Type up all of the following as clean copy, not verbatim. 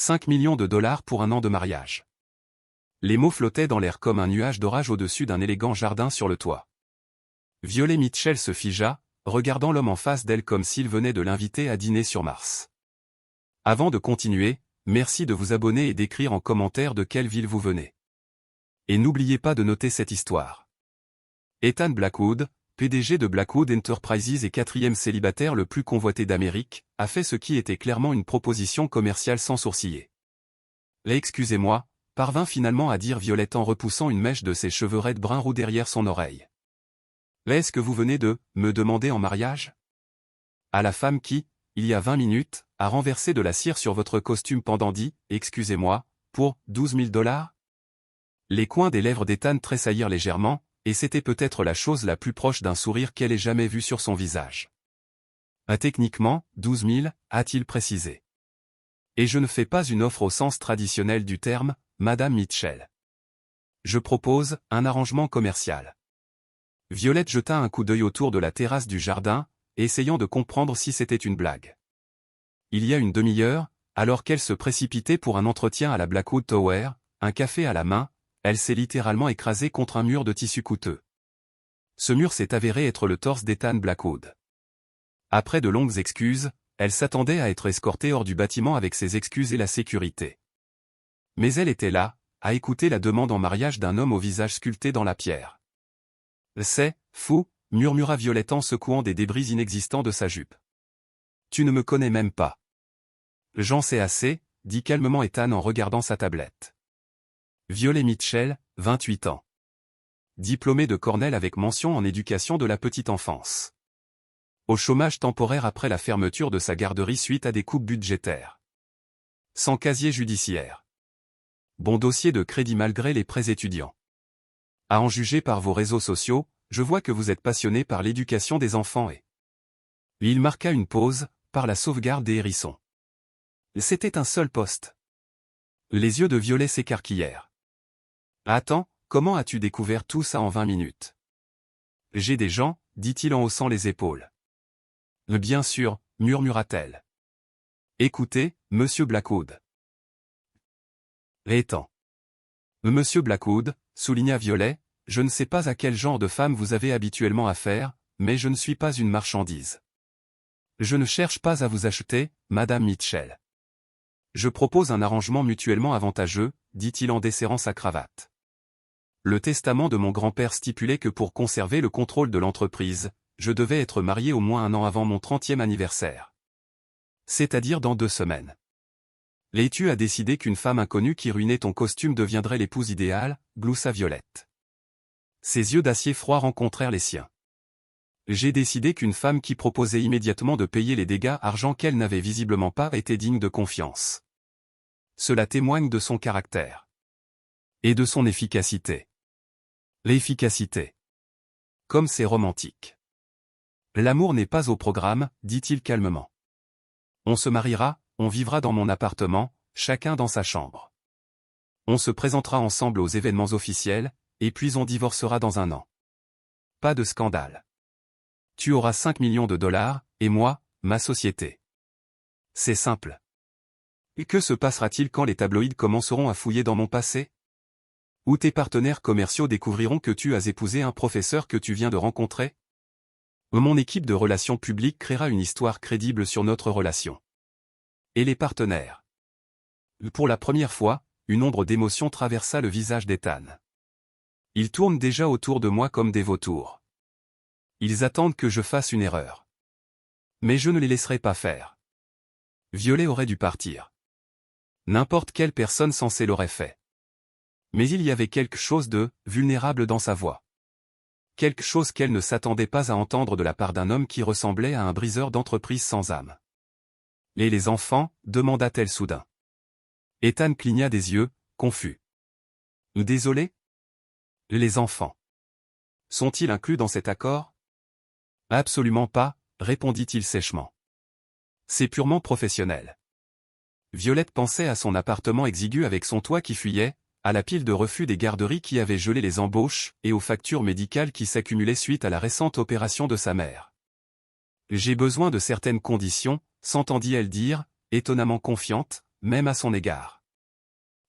5 millions de dollars pour un an de mariage. Les mots flottaient dans l'air comme un nuage d'orage au-dessus d'un élégant jardin sur le toit. Violet Mitchell se figea, regardant l'homme en face d'elle comme s'il venait de l'inviter à dîner sur Mars. Avant de continuer, merci de vous abonner et d'écrire en commentaire de quelle ville vous venez. Et n'oubliez pas de noter cette histoire. Ethan Blackwood, PDG de Blackwood Enterprises et quatrième célibataire le plus convoité d'Amérique, a fait ce qui était clairement une proposition commerciale sans sourciller. Excusez-moi, parvint finalement à dire Violette en repoussant une mèche de ses cheveux raides brun roux derrière son oreille. Est-ce que vous venez de me demander en mariage? À la femme qui, il y a 20 minutes, a renversé de la cire sur votre costume pendant dit, excusez-moi, pour 12 000 dollars? Les coins des lèvres d'Ethan tressaillirent légèrement, et c'était peut-être la chose la plus proche d'un sourire qu'elle ait jamais vu sur son visage. Techniquement, 12 000, a-t-il précisé. Et je ne fais pas une offre au sens traditionnel du terme, Madame Mitchell. Je propose un arrangement commercial. Violette jeta un coup d'œil autour de la terrasse du jardin, essayant de comprendre si c'était une blague. Il y a une demi-heure, alors qu'elle se précipitait pour un entretien à la Blackwood Tower, un café à la main, elle s'est littéralement écrasée contre un mur de tissu coûteux. Ce mur s'est avéré être le torse d'Ethan Blackwood. Après de longues excuses, elle s'attendait à être escortée hors du bâtiment avec ses excuses et la sécurité. Mais elle était là, à écouter la demande en mariage d'un homme au visage sculpté dans la pierre. C'est fou, murmura Violette en secouant des débris inexistants de sa jupe. Tu ne me connais même pas. J'en sais assez, dit calmement Ethan en regardant sa tablette. Violet Mitchell, 28 ans. Diplômée de Cornell avec mention en éducation de la petite enfance. Au chômage temporaire après la fermeture de sa garderie suite à des coupes budgétaires. Sans casier judiciaire. Bon dossier de crédit malgré les prêts étudiants. À en juger par vos réseaux sociaux, je vois que vous êtes passionné par l'éducation des enfants et... Il marqua une pause, par la sauvegarde des hérissons. C'était un seul poste. Les yeux de Violet s'écarquillèrent. Attends, comment as-tu découvert tout ça en 20 minutes? J'ai des gens, dit-il en haussant les épaules. Bien sûr, murmura-t-elle. Écoutez, monsieur Blackwood. Ethan. Monsieur Blackwood, souligna Violet, je ne sais pas à quel genre de femme vous avez habituellement affaire, mais je ne suis pas une marchandise. Je ne cherche pas à vous acheter, Madame Mitchell. Je propose un arrangement mutuellement avantageux, dit-il en desserrant sa cravate. Le testament de mon grand-père stipulait que pour conserver le contrôle de l'entreprise, je devais être marié au moins un an avant mon 30e anniversaire. C'est-à-dire dans 2 semaines. Tu as décidé qu'une femme inconnue qui ruinait ton costume deviendrait l'épouse idéale, gloussa Violette. Ses yeux d'acier froid rencontrèrent les siens. J'ai décidé qu'une femme qui proposait immédiatement de payer les dégâts argent qu'elle n'avait visiblement pas était digne de confiance. Cela témoigne de son caractère. Et de son efficacité. L'efficacité. Comme c'est romantique. L'amour n'est pas au programme, dit-il calmement. On se mariera, on vivra dans mon appartement, chacun dans sa chambre. On se présentera ensemble aux événements officiels, et puis on divorcera dans 1 an. Pas de scandale. Tu auras 5 millions de dollars, et moi, ma société. C'est simple. Et que se passera-t-il quand les tabloïds commenceront à fouiller dans mon passé? Ou tes partenaires commerciaux découvriront que tu as épousé un professeur que tu viens de rencontrer? Mon équipe de relations publiques créera une histoire crédible sur notre relation. Et les partenaires? Pour la première fois, une ombre d'émotion traversa le visage d'Ethan. Ils tournent déjà autour de moi comme des vautours. Ils attendent que je fasse une erreur. Mais je ne les laisserai pas faire. Violet aurait dû partir. N'importe quelle personne censée l'aurait fait. Mais il y avait quelque chose de vulnérable dans sa voix. Quelque chose qu'elle ne s'attendait pas à entendre de la part d'un homme qui ressemblait à un briseur d'entreprise sans âme. Et les enfants, demanda-t-elle soudain. Ethan cligna des yeux, confus. Désolé? Les enfants. Sont-ils inclus dans cet accord? Absolument pas, répondit-il sèchement. C'est purement professionnel. Violette pensait à son appartement exigu avec son toit qui fuyait, à la pile de refus des garderies qui avaient gelé les embauches et aux factures médicales qui s'accumulaient suite à la récente opération de sa mère. J'ai besoin de certaines conditions, s'entendit-elle dire, étonnamment confiante, même à son égard.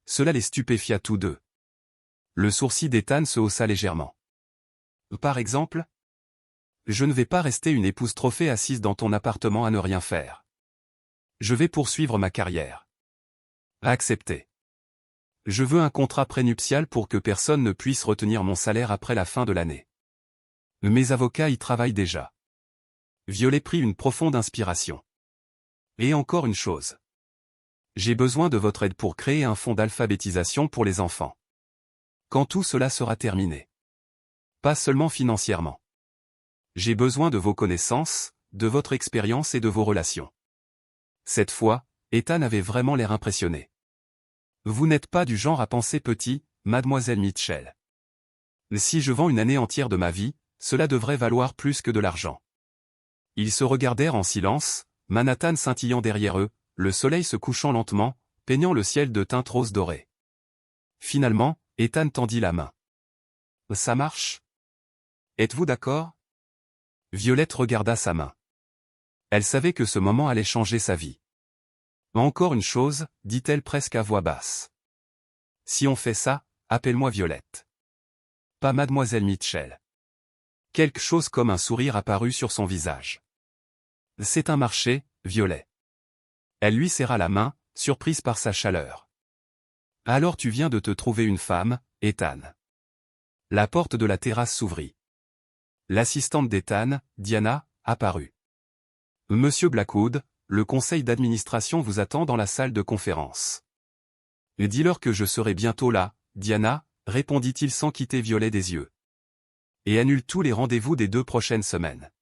Cela les stupéfia tous deux. Le sourcil d'Ethan se haussa légèrement. Par exemple, je ne vais pas rester une épouse trophée assise dans ton appartement à ne rien faire. Je vais poursuivre ma carrière. Accepté. Je veux un contrat prénuptial pour que personne ne puisse retenir mon salaire après la fin de l'année. Mes avocats y travaillent déjà. Violet prit une profonde inspiration. Et encore une chose. J'ai besoin de votre aide pour créer un fonds d'alphabétisation pour les enfants. Quand tout cela sera terminé. Pas seulement financièrement. J'ai besoin de vos connaissances, de votre expérience et de vos relations. Cette fois, Ethan avait vraiment l'air impressionné. Vous n'êtes pas du genre à penser petit, mademoiselle Mitchell. Si je vends une année entière de ma vie, cela devrait valoir plus que de l'argent. Ils se regardèrent en silence, Manhattan scintillant derrière eux, le soleil se couchant lentement, peignant le ciel de teintes roses dorées. Finalement, Ethan tendit la main. Ça marche? Êtes-vous d'accord? Violette regarda sa main. Elle savait que ce moment allait changer sa vie. Encore une chose, dit-elle presque à voix basse. Si on fait ça, appelle-moi Violette. Pas mademoiselle Mitchell. Quelque chose comme un sourire apparut sur son visage. C'est un marché, Violet. Elle lui serra la main, surprise par sa chaleur. Alors tu viens de te trouver une femme, Ethan. La porte de la terrasse s'ouvrit. L'assistante d'Ethan, Diana, apparut. Monsieur Blackwood, le conseil d'administration vous attend dans la salle de conférence. Dis-leur que je serai bientôt là, Diana, répondit-il sans quitter Violet des yeux. Et annule tous les rendez-vous des 2 prochaines semaines.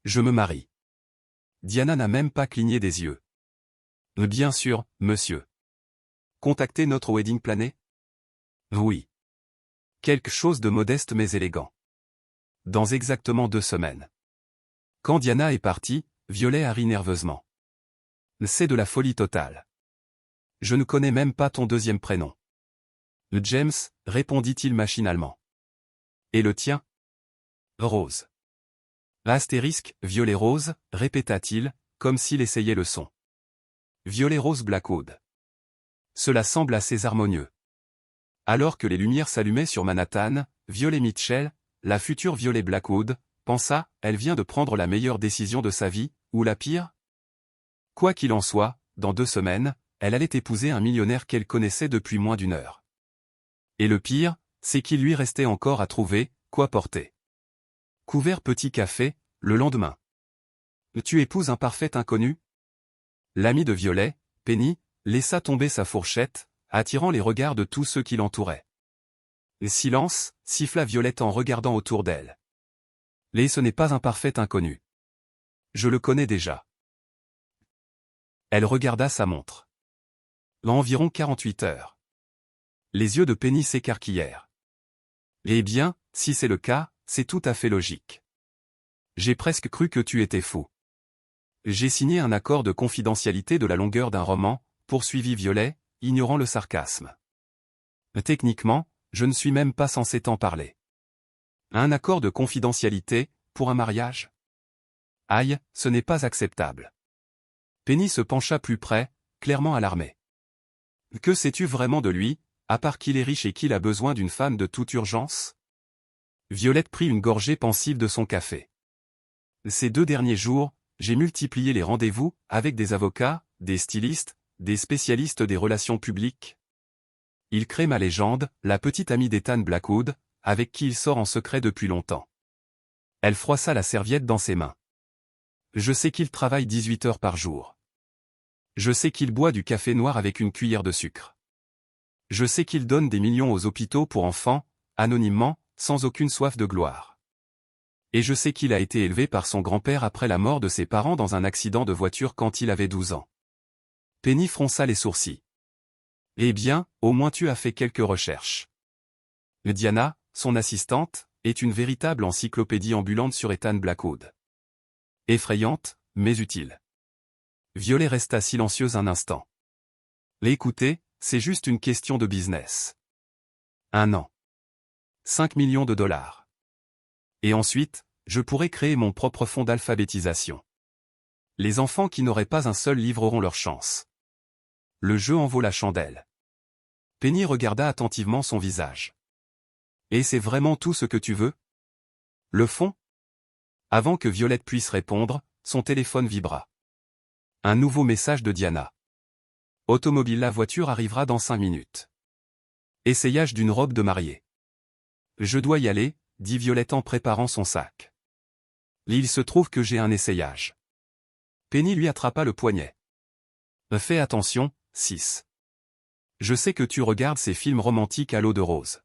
Je me marie. Diana n'a même pas cligné des yeux. Bien sûr, monsieur. Contactez notre wedding planner? Oui. Quelque chose de modeste mais élégant. Dans exactement 2 semaines. Quand Diana est partie, Violet a ri nerveusement. C'est de la folie totale. Je ne connais même pas ton deuxième prénom. James, répondit-il machinalement. Et le tien? Rose. Astérisque, Violet Rose, répéta-t-il, comme s'il essayait le son. Violet Rose Blackwood. Cela semble assez harmonieux. Alors que les lumières s'allumaient sur Manhattan, Violet Mitchell, la future Violet Blackwood, pensa, elle vient de prendre la meilleure décision de sa vie, ou la pire? Quoi qu'il en soit, dans 2 semaines, elle allait épouser un millionnaire qu'elle connaissait depuis moins d'1 heure. Et le pire, c'est qu'il lui restait encore à trouver, quoi porter. Couvert petit café, le lendemain. Tu épouses un parfait inconnu? L'ami de Violet, Penny, laissa tomber sa fourchette, attirant les regards de tous ceux qui l'entouraient. Silence, siffla Violette en regardant autour d'elle. Ce n'est pas un parfait inconnu. Je le connais déjà. Elle regarda sa montre. Environ 48 heures. Les yeux de Penny s'écarquillèrent. Eh bien, si c'est le cas, c'est tout à fait logique. J'ai presque cru que tu étais fou. J'ai signé un accord de confidentialité de la longueur d'un roman, poursuivit Violet, ignorant le sarcasme. Techniquement, je ne suis même pas censé t'en parler. Un accord de confidentialité, pour un mariage? Aïe, ce n'est pas acceptable. Penny se pencha plus près, clairement alarmée. Que sais-tu vraiment de lui, à part qu'il est riche et qu'il a besoin d'une femme de toute urgence? Violette prit une gorgée pensive de son café. Ces 2 derniers jours, j'ai multiplié les rendez-vous, avec des avocats, des stylistes, des spécialistes des relations publiques. Il crée ma légende, la petite amie d'Ethan Blackwood, avec qui il sort en secret depuis longtemps. Elle froissa la serviette dans ses mains. Je sais qu'il travaille 18 heures par jour. Je sais qu'il boit du café noir avec une cuillère de sucre. Je sais qu'il donne des millions aux hôpitaux pour enfants, anonymement, sans aucune soif de gloire. Et je sais qu'il a été élevé par son grand-père après la mort de ses parents dans un accident de voiture quand il avait 12 ans. Penny fronça les sourcils. Eh bien, au moins tu as fait quelques recherches. Diana, son assistante, est une véritable encyclopédie ambulante sur Ethan Blackwood. Effrayante, mais utile. Violet resta silencieuse un instant. Écoutez, c'est juste une question de business. 1 an. 5 millions de dollars. Et ensuite, je pourrais créer mon propre fonds d'alphabétisation. Les enfants qui n'auraient pas un seul livre auront leur chance. le jeu en vaut la chandelle. Penny regarda attentivement son visage. Et c'est vraiment tout ce que tu veux? Le fond? Avant que Violette puisse répondre, son téléphone vibra. Un nouveau message de Diana. Automobile, la voiture arrivera dans 5 minutes. Essayage d'une robe de mariée. Je dois y aller, dit Violette en préparant son sac. Il se trouve que j'ai un essayage. Penny lui attrapa le poignet. Fais attention, 6. Je sais que tu regardes ces films romantiques à l'eau de rose.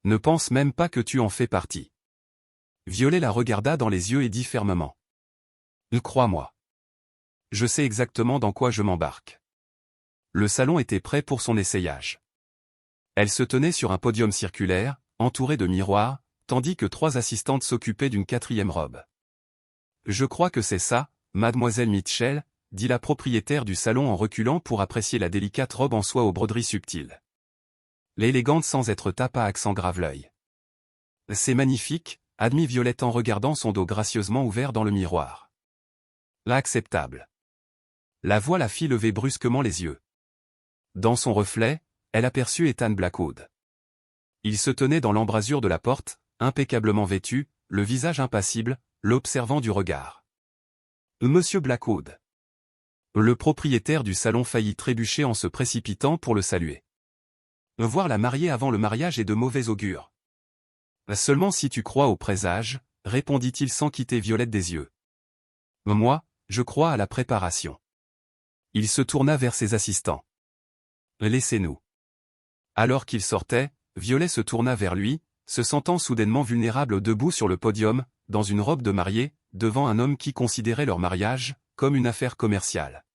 Ne pense même pas que tu en fais partie. Violet la regarda dans les yeux et dit fermement. Crois-moi. Je sais exactement dans quoi je m'embarque. Le salon était prêt pour son essayage. Elle se tenait sur un podium circulaire, entouré de miroirs, tandis que 3 assistantes s'occupaient d'une 4e robe. Je crois que c'est ça, mademoiselle Mitchell, dit la propriétaire du salon en reculant pour apprécier la délicate robe en soie aux broderies subtiles. L'élégante sans être tape à accent grave l'œil. C'est magnifique, admit Violette en regardant son dos gracieusement ouvert dans le miroir. Acceptable. La voix la fit lever brusquement les yeux. Dans son reflet, elle aperçut Ethan Blackwood. Il se tenait dans l'embrasure de la porte, impeccablement vêtu, le visage impassible, l'observant du regard. Monsieur Blackwood. Le propriétaire du salon faillit trébucher en se précipitant pour le saluer. Voir la mariée avant le mariage est de mauvais augure. Seulement si tu crois au présage, répondit-il sans quitter Violette des yeux. Moi, je crois à la préparation. Il se tourna vers ses assistants. Laissez-nous. Alors qu'il sortait, Violet se tourna vers lui, se sentant soudainement vulnérable debout sur le podium, dans une robe de mariée, devant un homme qui considérait leur mariage comme une affaire commerciale.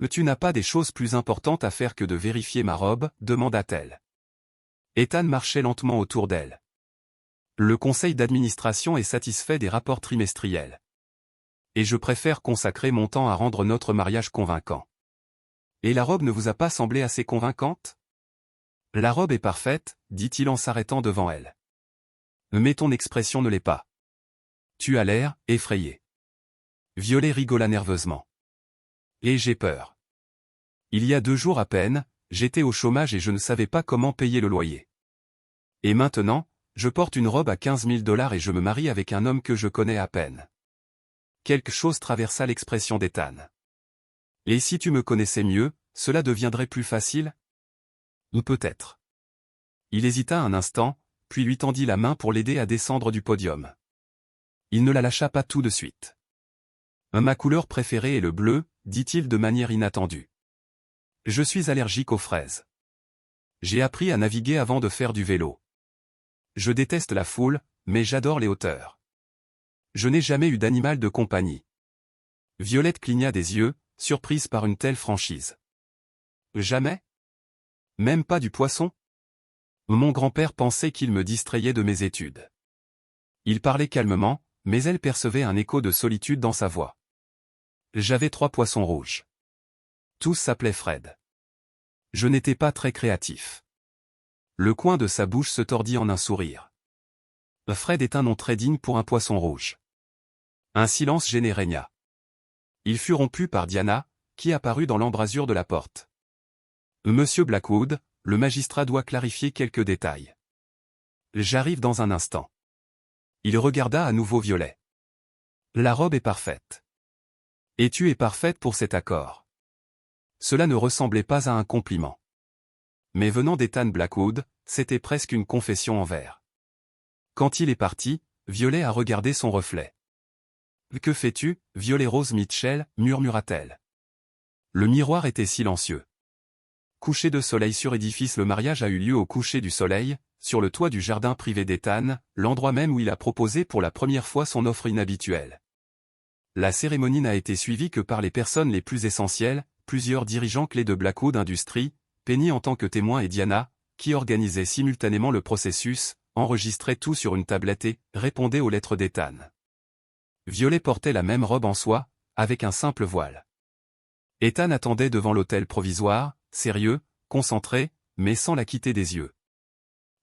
« Tu n'as pas des choses plus importantes à faire que de vérifier ma robe ?» demanda-t-elle. Ethan marchait lentement autour d'elle. Le conseil d'administration est satisfait des rapports trimestriels. Et je préfère consacrer mon temps à rendre notre mariage convaincant. Et la robe ne vous a pas semblé assez convaincante? La robe est parfaite, dit-il en s'arrêtant devant elle. Mais ton expression ne l'est pas. Tu as l'air effrayé. Violet rigola nerveusement. Et j'ai peur. Il y a 2 jours à peine, j'étais au chômage et je ne savais pas comment payer le loyer. Et maintenant, je porte une robe à 15 000 $ et je me marie avec un homme que je connais à peine. Quelque chose traversa l'expression d'Ethan. Et si tu me connaissais mieux, cela deviendrait plus facile? Ou peut-être. Il hésita un instant, puis lui tendit la main pour l'aider à descendre du podium. Il ne la lâcha pas tout de suite. Ma couleur préférée est le bleu, dit-il de manière inattendue. Je suis allergique aux fraises. J'ai appris à naviguer avant de faire du vélo. Je déteste la foule, mais j'adore les hauteurs. Je n'ai jamais eu d'animal de compagnie. Violette cligna des yeux, surprise par une telle franchise. Jamais? Même pas du poisson? Mon grand-père pensait qu'il me distrayait de mes études. Il parlait calmement, mais elle percevait un écho de solitude dans sa voix. J'avais 3 poissons rouges. Tous s'appelaient Fred. Je n'étais pas très créatif. Le coin de sa bouche se tordit en un sourire. Fred est un nom très digne pour un poisson rouge. Un silence gêné régna. Il fut rompu par Diana, qui apparut dans l'embrasure de la porte. Monsieur Blackwood, le magistrat doit clarifier quelques détails. J'arrive dans un instant. Il regarda à nouveau Violet. La robe est parfaite. Et tu es parfaite pour cet accord. Cela ne ressemblait pas à un compliment. Mais venant d'Ethan Blackwood, c'était presque une confession en vers. Quand il est parti, Violet a regardé son reflet. « Que fais-tu, Violet Rose Mitchell » murmura-t-elle. Le miroir était silencieux. Coucher de soleil sur édifice. Le mariage a eu lieu au coucher du soleil, sur le toit du jardin privé d'Ethan, l'endroit même où il a proposé pour la première fois son offre inhabituelle. La cérémonie n'a été suivie que par les personnes les plus essentielles, plusieurs dirigeants clés de Blackwood Industries, Penny en tant que témoin et Diana, qui organisaient simultanément le processus, enregistraient tout sur une tablette et répondaient aux lettres d'Ethan. Violet portait la même robe en soie, avec un simple voile. Ethan attendait devant l'hôtel provisoire, sérieux, concentré, mais sans la quitter des yeux.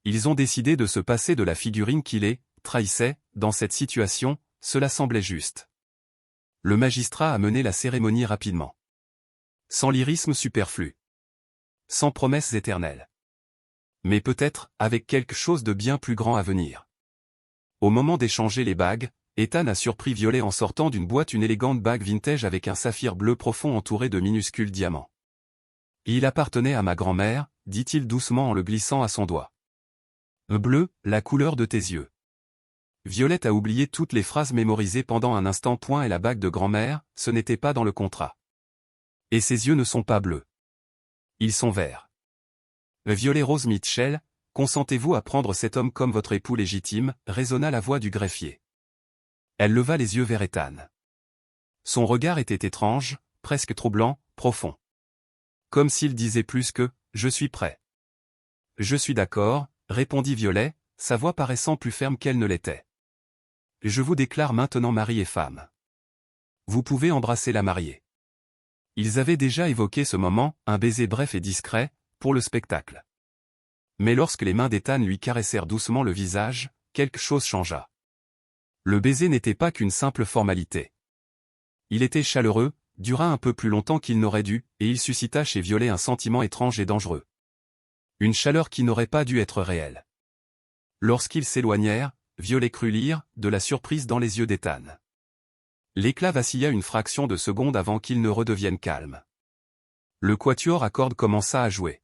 Ils ont décidé de se passer de la figurine qui les trahissait. Dans cette situation, cela semblait juste. Le magistrat a mené la cérémonie rapidement. Sans lyrisme superflu. Sans promesses éternelles. Mais peut-être, avec quelque chose de bien plus grand à venir. Au moment d'échanger les bagues, Ethan a surpris Violet en sortant d'une boîte une élégante bague vintage avec un saphir bleu profond entouré de minuscules diamants. Il appartenait à ma grand-mère, dit-il doucement en le glissant à son doigt. Bleu, la couleur de tes yeux. Violette a oublié toutes les phrases mémorisées pendant un instant. Et la bague de grand-mère, ce n'était pas dans le contrat. Et ses yeux ne sont pas bleus. Ils sont verts. Violet Rose Mitchell, consentez-vous à prendre cet homme comme votre époux légitime, résonna la voix du greffier. Elle leva les yeux vers Ethan. Son regard était étrange, presque troublant, profond. Comme s'il disait plus que « je suis prêt ». Je suis d'accord, répondit Violet, sa voix paraissant plus ferme qu'elle ne l'était. Je vous déclare maintenant mari et femme. Vous pouvez embrasser la mariée. Ils avaient déjà évoqué ce moment, un baiser bref et discret, pour le spectacle. Mais lorsque les mains d'Ethan lui caressèrent doucement le visage, quelque chose changea. Le baiser n'était pas qu'une simple formalité. Il était chaleureux, dura un peu plus longtemps qu'il n'aurait dû, et il suscita chez Violet un sentiment étrange et dangereux. Une chaleur qui n'aurait pas dû être réelle. Lorsqu'ils s'éloignèrent, Violet crut lire de la surprise dans les yeux d'Ethan. L'éclat vacilla une fraction de seconde avant qu'il ne redevienne calme. Le quatuor à cordes commença à jouer.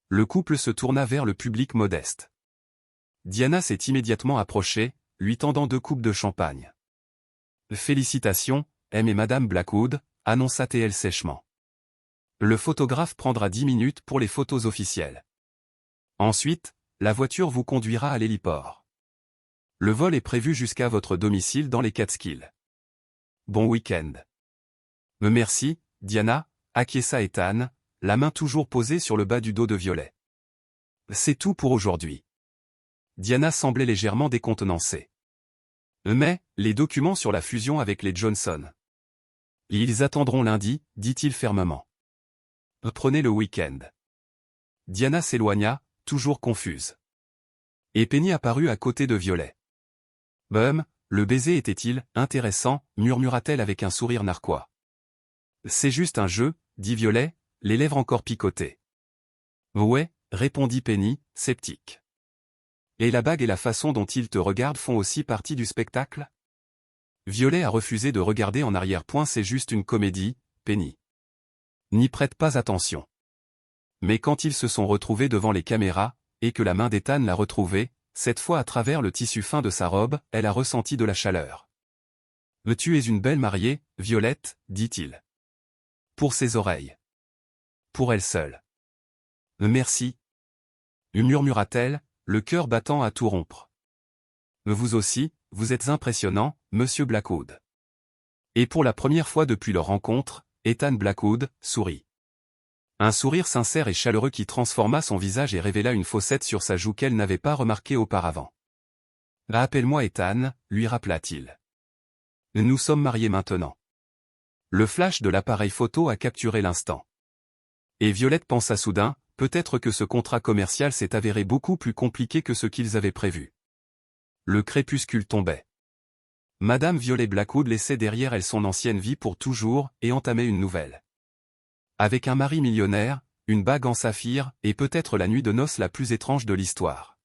Le couple se tourna vers le public modeste. Diana s'est immédiatement approchée, lui tendant 2 coupes de champagne. « Félicitations, M et Madame Blackwood », annonça T.L. sèchement. Le photographe prendra 10 minutes pour les photos officielles. Ensuite, la voiture vous conduira à l'héliport. Le vol est prévu jusqu'à votre domicile dans les Catskills. Bon week-end. Merci, Diana, acquiesça Ethan, la main toujours posée sur le bas du dos de Violet. C'est tout pour aujourd'hui. Diana semblait légèrement décontenancée. Mais, les documents sur la fusion avec les Johnson. Ils attendront lundi, dit-il fermement. Prenez le week-end. Diana s'éloigna, toujours confuse. Et Penny apparut à côté de Violet. Le baiser était-il intéressant, murmura-t-elle avec un sourire narquois. C'est juste un jeu, dit Violet, les lèvres encore picotées. Ouais, répondit Penny, sceptique. Et la bague et la façon dont il te regarde font aussi partie du spectacle? Violet a refusé de regarder en arrière. C'est juste une comédie, Penny. N'y prête pas attention. Mais quand ils se sont retrouvés devant les caméras, et que la main d'Ethan l'a retrouvée, cette fois à travers le tissu fin de sa robe, elle a ressenti de la chaleur. « Tu es une belle mariée, Violette, dit-il. Pour ses oreilles. Pour elle seule. Merci. Murmura-t-elle, le cœur battant à tout rompre. Vous aussi, vous êtes impressionnant, Monsieur Blackwood. Et pour la première fois depuis leur rencontre, Ethan Blackwood sourit. Un sourire sincère et chaleureux qui transforma son visage et révéla une fossette sur sa joue qu'elle n'avait pas remarquée auparavant. « Appelle-moi Ethan », lui rappela-t-il. « Nous sommes mariés maintenant. » Le flash de l'appareil photo a capturé l'instant. Et Violette pensa soudain, peut-être que ce contrat commercial s'est avéré beaucoup plus compliqué que ce qu'ils avaient prévu. Le crépuscule tombait. Madame Violet Blackwood laissait derrière elle son ancienne vie pour toujours et entamait une nouvelle. Avec un mari millionnaire, une bague en saphir, et peut-être la nuit de noces la plus étrange de l'histoire.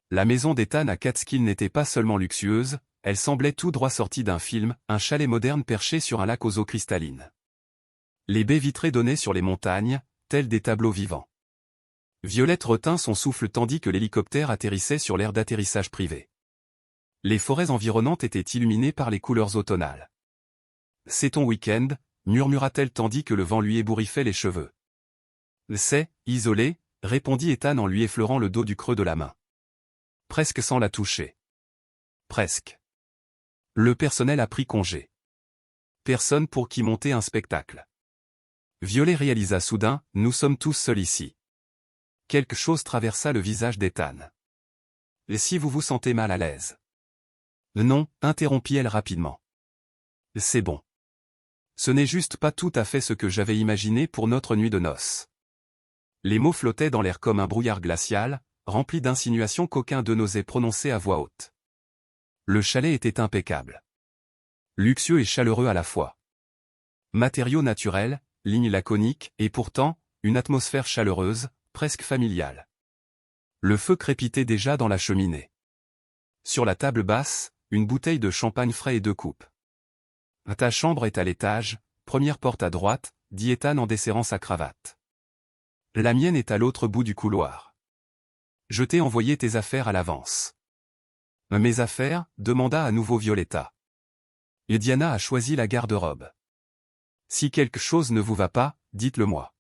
La maison d'Ethan à Catskill n'était pas seulement luxueuse, elle semblait tout droit sortie d'un film, un chalet moderne perché sur un lac aux eaux cristallines. Les baies vitrées donnaient sur les montagnes, tels des tableaux vivants. Violette retint son souffle tandis que l'hélicoptère atterrissait sur l'aire d'atterrissage privé. Les forêts environnantes étaient illuminées par les couleurs automnales. « C'est ton week-end », murmura-t-elle tandis que le vent lui ébouriffait les cheveux. « C'est, isolé », répondit Ethan en lui effleurant le dos du creux de la main. Presque sans la toucher. Presque. Le personnel a pris congé. Personne pour qui monter un spectacle. Violet réalisa soudain, nous sommes tous seuls ici. Quelque chose traversa le visage d'Ethan. Et si vous vous sentez mal à l'aise? Non, interrompit-elle rapidement. C'est bon. Ce n'est juste pas tout à fait ce que j'avais imaginé pour notre nuit de noces. Les mots flottaient dans l'air comme un brouillard glacial, rempli d'insinuations qu'aucun d'eux n'osait prononcer à voix haute. Le chalet était impeccable. Luxueux et chaleureux à la fois. Matériaux naturels, ligne laconique, et pourtant, une atmosphère chaleureuse, presque familiale. Le feu crépitait déjà dans la cheminée. Sur la table basse, une bouteille de champagne frais et 2 coupes. « Ta chambre est à l'étage, première porte à droite », dit Ethan en desserrant sa cravate. « La mienne est à l'autre bout du couloir. Je t'ai envoyé tes affaires à l'avance. »« Mes affaires ?» demanda à nouveau Violetta. Et Diana a choisi la garde-robe. « Si quelque chose ne vous va pas, dites-le-moi. »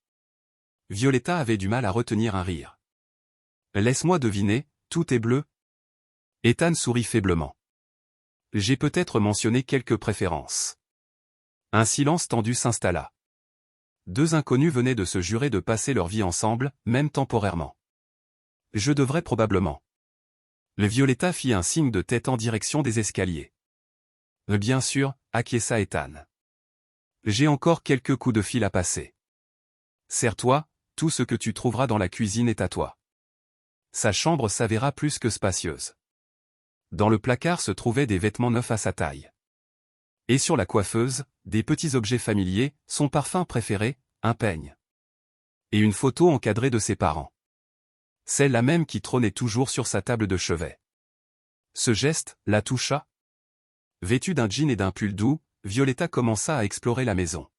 Violetta avait du mal à retenir un rire. « Laisse-moi deviner, tout est bleu ?» Ethan sourit faiblement. « J'ai peut-être mentionné quelques préférences. » Un silence tendu s'installa. 2 inconnus venaient de se jurer de passer leur vie ensemble, même temporairement. « Je devrais probablement. » Le Violetta fit un signe de tête en direction des escaliers. « Bien sûr, » acquiesça Ethan. « J'ai encore quelques coups de fil à passer. Serre-toi, tout ce que tu trouveras dans la cuisine est à toi. » Sa chambre s'avéra plus que spacieuse. Dans le placard se trouvaient des vêtements neufs à sa taille. Et sur la coiffeuse, des petits objets familiers, son parfum préféré, un peigne. Et une photo encadrée de ses parents. Celle-là même qui trônait toujours sur sa table de chevet. Ce geste la toucha. Vêtue d'un jean et d'un pull doux, Violetta commença à explorer la maison.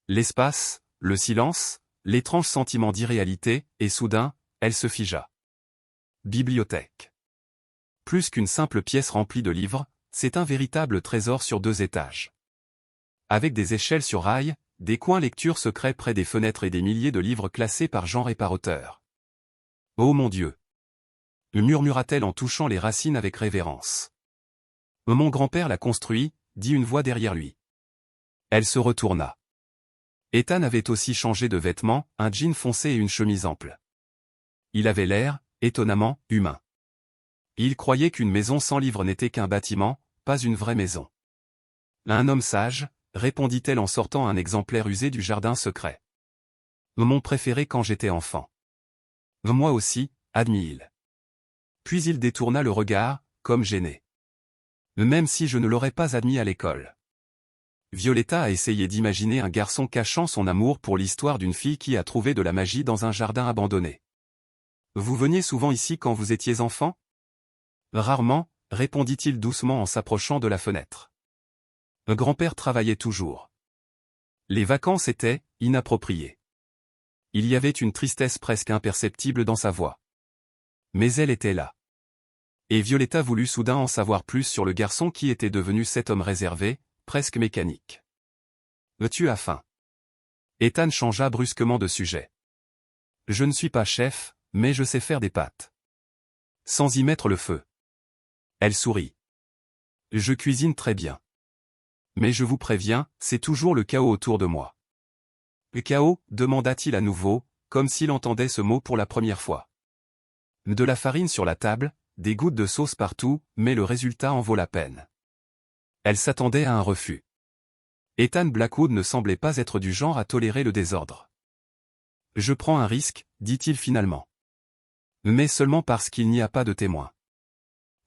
L'espace, le silence, l'étrange sentiment d'irréalité, et soudain, elle se figea. Bibliothèque. Plus qu'une simple pièce remplie de livres, c'est un véritable trésor sur 2 étages. Avec des échelles sur rails, des coins lecture secrets près des fenêtres et des milliers de livres classés par genre et par auteur. « Oh mon Dieu !» murmura-t-elle en touchant les racines avec révérence. « Mon grand-père l'a construit », dit une voix derrière lui. Elle se retourna. Ethan avait aussi changé de vêtements, un jean foncé et une chemise ample. Il avait l'air, étonnamment, humain. Il croyait qu'une maison sans livres n'était qu'un bâtiment, pas une vraie maison. « Un homme sage », répondit-elle en sortant un exemplaire usé du jardin secret. « Mon préféré quand j'étais enfant. »« Moi aussi », admit-il. Puis il détourna le regard, comme gêné. « Même si je ne l'aurais pas admis à l'école. » Violetta a essayé d'imaginer un garçon cachant son amour pour l'histoire d'une fille qui a trouvé de la magie dans un jardin abandonné. « Vous veniez souvent ici quand vous étiez enfant ? » Rarement, répondit-il doucement en s'approchant de la fenêtre. Grand-père travaillait toujours. Les vacances étaient inappropriées. Il y avait une tristesse presque imperceptible dans sa voix. Mais elle était là. Et Violetta voulut soudain en savoir plus sur le garçon qui était devenu cet homme réservé, presque mécanique. « Tu as faim ?» Ethan changea brusquement de sujet. « Je ne suis pas chef, mais je sais faire des pâtes. » Sans y mettre le feu. Elle sourit. « Je cuisine très bien. Mais je vous préviens, c'est toujours le chaos autour de moi. »« Le chaos ?» demanda-t-il à nouveau, comme s'il entendait ce mot pour la première fois. De la farine sur la table, des gouttes de sauce partout, mais le résultat en vaut la peine. Elle s'attendait à un refus. Ethan Blackwood ne semblait pas être du genre à tolérer le désordre. « Je prends un risque, dit-il finalement. Mais seulement parce qu'il n'y a pas de témoin. »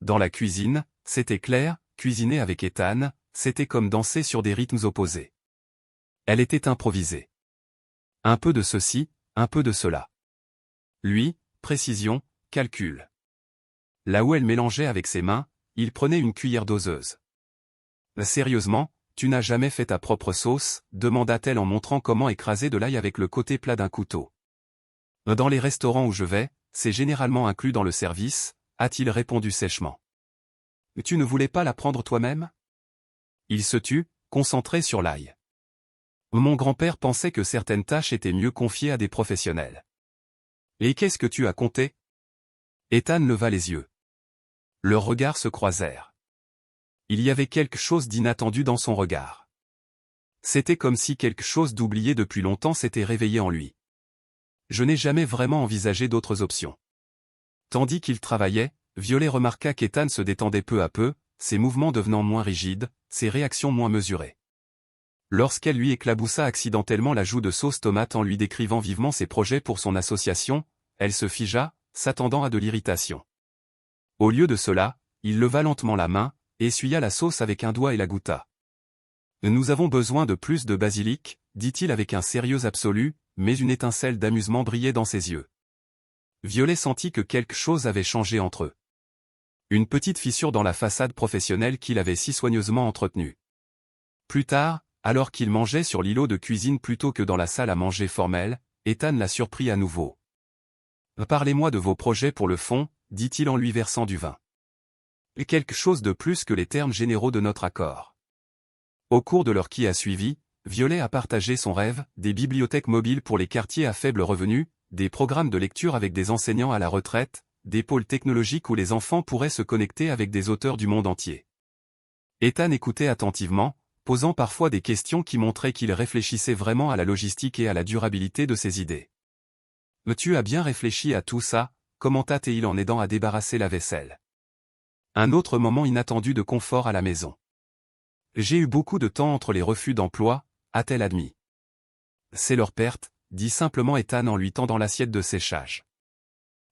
Dans la cuisine, c'était clair, cuisiner avec Ethan, c'était comme danser sur des rythmes opposés. Elle était improvisée. Un peu de ceci, un peu de cela. Lui, précision, calcul. Là où elle mélangeait avec ses mains, il prenait une cuillère doseuse. « Sérieusement, tu n'as jamais fait ta propre sauce ?» demanda-t-elle en montrant comment écraser de l'ail avec le côté plat d'un couteau. « Dans les restaurants où je vais, c'est généralement inclus dans le service », a-t-il répondu sèchement. « Tu ne voulais pas l'apprendre toi-même ?» Il se tut, concentré sur l'ail. « Mon grand-père pensait que certaines tâches étaient mieux confiées à des professionnels. »« Et qu'est-ce que tu as compté ?» Ethan leva les yeux. Leurs regards se croisèrent. Il y avait quelque chose d'inattendu dans son regard. C'était comme si quelque chose d'oublié depuis longtemps s'était réveillé en lui. « Je n'ai jamais vraiment envisagé d'autres options. » Tandis qu'il travaillait, Violet remarqua qu'Ethan se détendait peu à peu, ses mouvements devenant moins rigides, ses réactions moins mesurées. Lorsqu'elle lui éclaboussa accidentellement la joue de sauce tomate en lui décrivant vivement ses projets pour son association, elle se figea, s'attendant à de l'irritation. Au lieu de cela, il leva lentement la main, essuya la sauce avec un doigt et la goûta. « Nous avons besoin de plus de basilic, » dit-il avec un sérieux absolu, mais une étincelle d'amusement brillait dans ses yeux. Violet sentit que quelque chose avait changé entre eux. Une petite fissure dans la façade professionnelle qu'il avait si soigneusement entretenue. Plus tard, alors qu'il mangeait sur l'îlot de cuisine plutôt que dans la salle à manger formelle, Ethan l'a surpris à nouveau. « Parlez-moi de vos projets pour le fond », dit-il en lui versant du vin. « Et quelque chose de plus que les termes généraux de notre accord. » Au cours de l'heure qui a suivi, Violet a partagé son rêve, des bibliothèques mobiles pour les quartiers à faible revenu, des programmes de lecture avec des enseignants à la retraite, des pôles technologiques où les enfants pourraient se connecter avec des auteurs du monde entier. Ethan écoutait attentivement, posant parfois des questions qui montraient qu'il réfléchissait vraiment à la logistique et à la durabilité de ses idées. « Mais tu as bien réfléchi à tout ça », commenta-t-il en aidant à débarrasser la vaisselle. Un autre moment inattendu de confort à la maison. « J'ai eu beaucoup de temps entre les refus d'emploi », a-t-elle admis. « C'est leur perte », dit simplement Ethan en lui tendant l'assiette de séchage.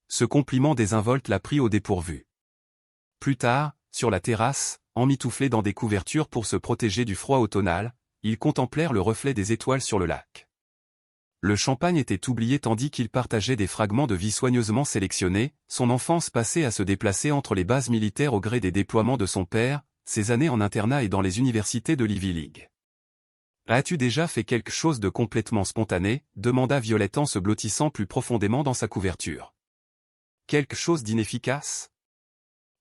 Ce compliment désinvolte l'a pris au dépourvu. Plus tard, sur la terrasse, emmitouflés dans des couvertures pour se protéger du froid automnal, ils contemplèrent le reflet des étoiles sur le lac. Le champagne était oublié tandis qu'il partageait des fragments de vie soigneusement sélectionnés, son enfance passée à se déplacer entre les bases militaires au gré des déploiements de son père, ses années en internat et dans les universités de l'Ivy League. « As-tu déjà fait quelque chose de complètement spontané » demanda Violette en se blottissant plus profondément dans sa couverture. « Quelque chose d'inefficace »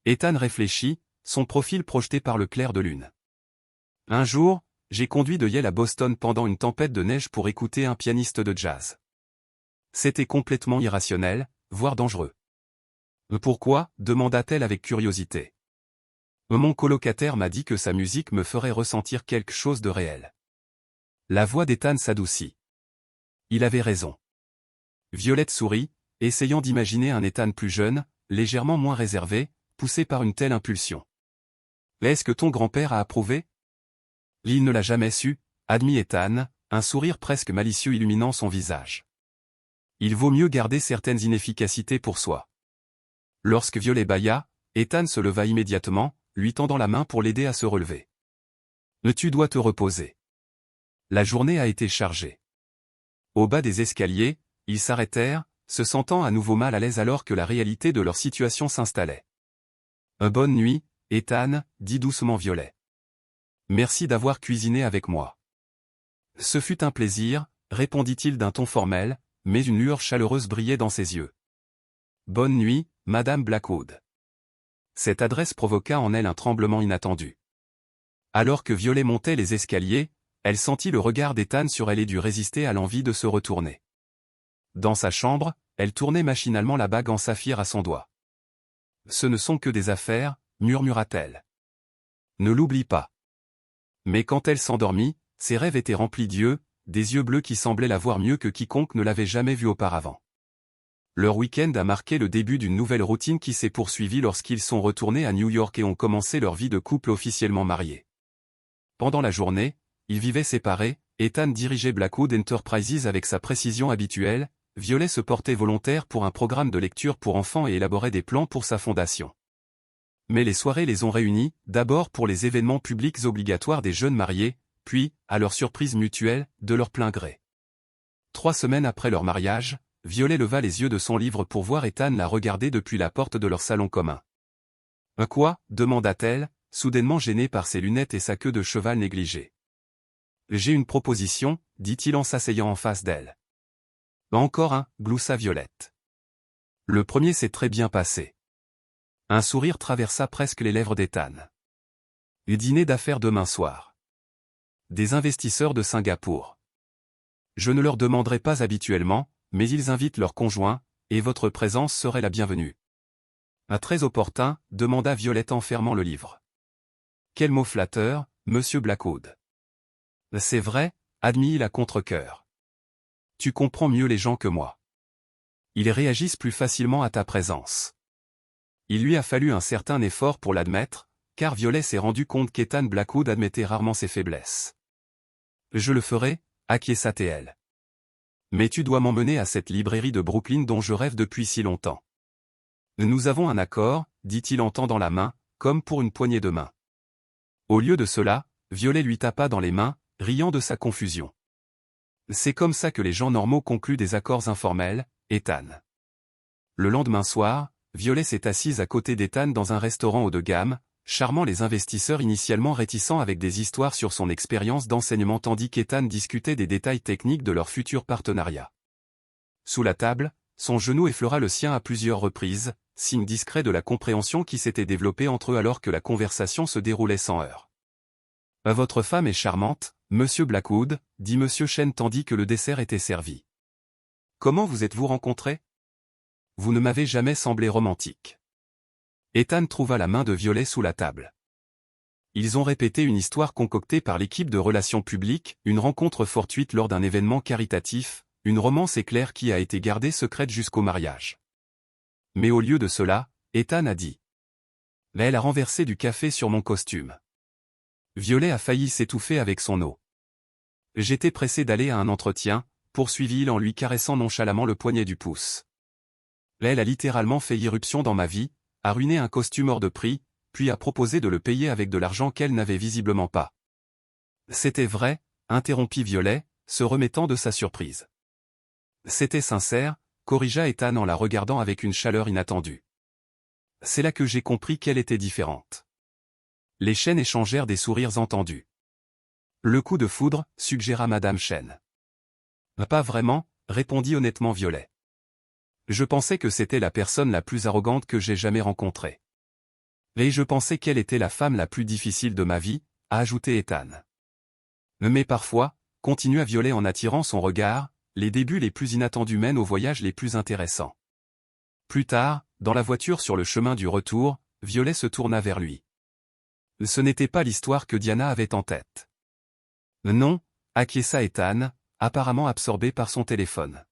Ethan réfléchit, son profil projeté par le clair de lune. « Un jour, j'ai conduit de Yale à Boston pendant une tempête de neige pour écouter un pianiste de jazz. C'était complètement irrationnel, voire dangereux. »« Pourquoi » demanda-t-elle avec curiosité. « Mon colocataire m'a dit que sa musique me ferait ressentir quelque chose de réel. » La voix d'Ethan s'adoucit. Il avait raison. Violette sourit, essayant d'imaginer un Ethan plus jeune, légèrement moins réservé, poussé par une telle impulsion. « Est-ce que ton grand-père a approuvé » Il ne l'a jamais su, admit Ethan, un sourire presque malicieux illuminant son visage. Il vaut mieux garder certaines inefficacités pour soi. Lorsque Violet bâilla, Ethan se leva immédiatement, lui tendant la main pour l'aider à se relever. « Tu dois te reposer. » La journée a été chargée. Au bas des escaliers, ils s'arrêtèrent, se sentant à nouveau mal à l'aise alors que la réalité de leur situation s'installait. « Bonne nuit, Ethan, » dit doucement Violet. « Merci d'avoir cuisiné avec moi. »« Ce fut un plaisir, » répondit-il d'un ton formel, mais une lueur chaleureuse brillait dans ses yeux. « Bonne nuit, Madame Blackwood. » Cette adresse provoqua en elle un tremblement inattendu. Alors que Violet montait les escaliers, elle sentit le regard d'Ethan sur elle et dut résister à l'envie de se retourner. Dans sa chambre, elle tournait machinalement la bague en saphir à son doigt. « Ce ne sont que des affaires, » murmura-t-elle. « Ne l'oublie pas. » Mais quand elle s'endormit, ses rêves étaient remplis d'yeux, des yeux bleus qui semblaient la voir mieux que quiconque ne l'avait jamais vue auparavant. Leur week-end a marqué le début d'une nouvelle routine qui s'est poursuivie lorsqu'ils sont retournés à New York et ont commencé leur vie de couple officiellement marié. Pendant la journée, ils vivaient séparés, Ethan dirigeait Blackwood Enterprises avec sa précision habituelle, Violet se portait volontaire pour un programme de lecture pour enfants et élaborait des plans pour sa fondation. Mais les soirées les ont réunis, d'abord pour les événements publics obligatoires des jeunes mariés, puis, à leur surprise mutuelle, de leur plein gré. 3 semaines après leur mariage, Violet leva les yeux de son livre pour voir Ethan la regarder depuis la porte de leur salon commun. « Quoi » demanda-t-elle, soudainement gênée par ses lunettes et sa queue de cheval négligée. « J'ai une proposition » dit-il en s'asseyant en face d'elle. « Encore un » gloussa Violette. « Le premier s'est très bien passé. » Un sourire traversa presque les lèvres d'Ethan. « Dîner d'affaires demain soir. Des investisseurs de Singapour. Je ne leur demanderai pas habituellement, mais ils invitent leurs conjoints, et votre présence serait la bienvenue. »« Très opportun » demanda Violette en fermant le livre. « Quel mot flatteur, monsieur Blackwood. »« C'est vrai » admit-il à contre-cœur. « Tu comprends mieux les gens que moi. Ils réagissent plus facilement à ta présence. » Il lui a fallu un certain effort pour l'admettre, car Violet s'est rendu compte qu'Ethan Blackwood admettait rarement ses faiblesses. « Je le ferai » acquiesça-t-elle. « Mais tu dois m'emmener à cette librairie de Brooklyn dont je rêve depuis si longtemps. »« Nous avons un accord » dit-il en tendant la main, comme pour une poignée de main. Au lieu de cela, Violet lui tapa dans les mains, riant de sa confusion. C'est comme ça que les gens normaux concluent des accords informels, Ethan. Le lendemain soir, Violet s'est assise à côté d'Ethan dans un restaurant haut de gamme, charmant les investisseurs initialement réticents avec des histoires sur son expérience d'enseignement tandis qu'Ethan discutait des détails techniques de leur futur partenariat. Sous la table, son genou effleura le sien à plusieurs reprises, signe discret de la compréhension qui s'était développée entre eux alors que la conversation se déroulait sans heurts. « Votre femme est charmante, Monsieur Blackwood, dit Monsieur Chen tandis que le dessert était servi. Comment vous êtes-vous rencontrés? Vous ne m'avez jamais semblé romantique. » Ethan trouva la main de Violet sous la table. Ils ont répété une histoire concoctée par l'équipe de relations publiques, une rencontre fortuite lors d'un événement caritatif, une romance éclair qui a été gardée secrète jusqu'au mariage. Mais au lieu de cela, Ethan a dit. Elle a renversé du café sur mon costume. Violet a failli s'étouffer avec son eau. J'étais pressé d'aller à un entretien, poursuivit-il en lui caressant nonchalamment le poignet du pouce. Elle a littéralement fait irruption dans ma vie, a ruiné un costume hors de prix, puis a proposé de le payer avec de l'argent qu'elle n'avait visiblement pas. C'était vrai, interrompit Violet, se remettant de sa surprise. C'était sincère, corrigea Ethan en la regardant avec une chaleur inattendue. C'est là que j'ai compris qu'elle était différente. Les Chen échangèrent des sourires entendus. Le coup de foudre, suggéra Madame Chen. Pas vraiment, répondit honnêtement Violet. Je pensais que c'était la personne la plus arrogante que j'ai jamais rencontrée. Et je pensais qu'elle était la femme la plus difficile de ma vie, a ajouté Ethan. Mais parfois, continua Violet en attirant son regard, les débuts les plus inattendus mènent aux voyages les plus intéressants. Plus tard, dans la voiture sur le chemin du retour, Violet se tourna vers lui. Ce n'était pas l'histoire que Diana avait en tête. Non, acquiesça Ethan, apparemment absorbé par son téléphone.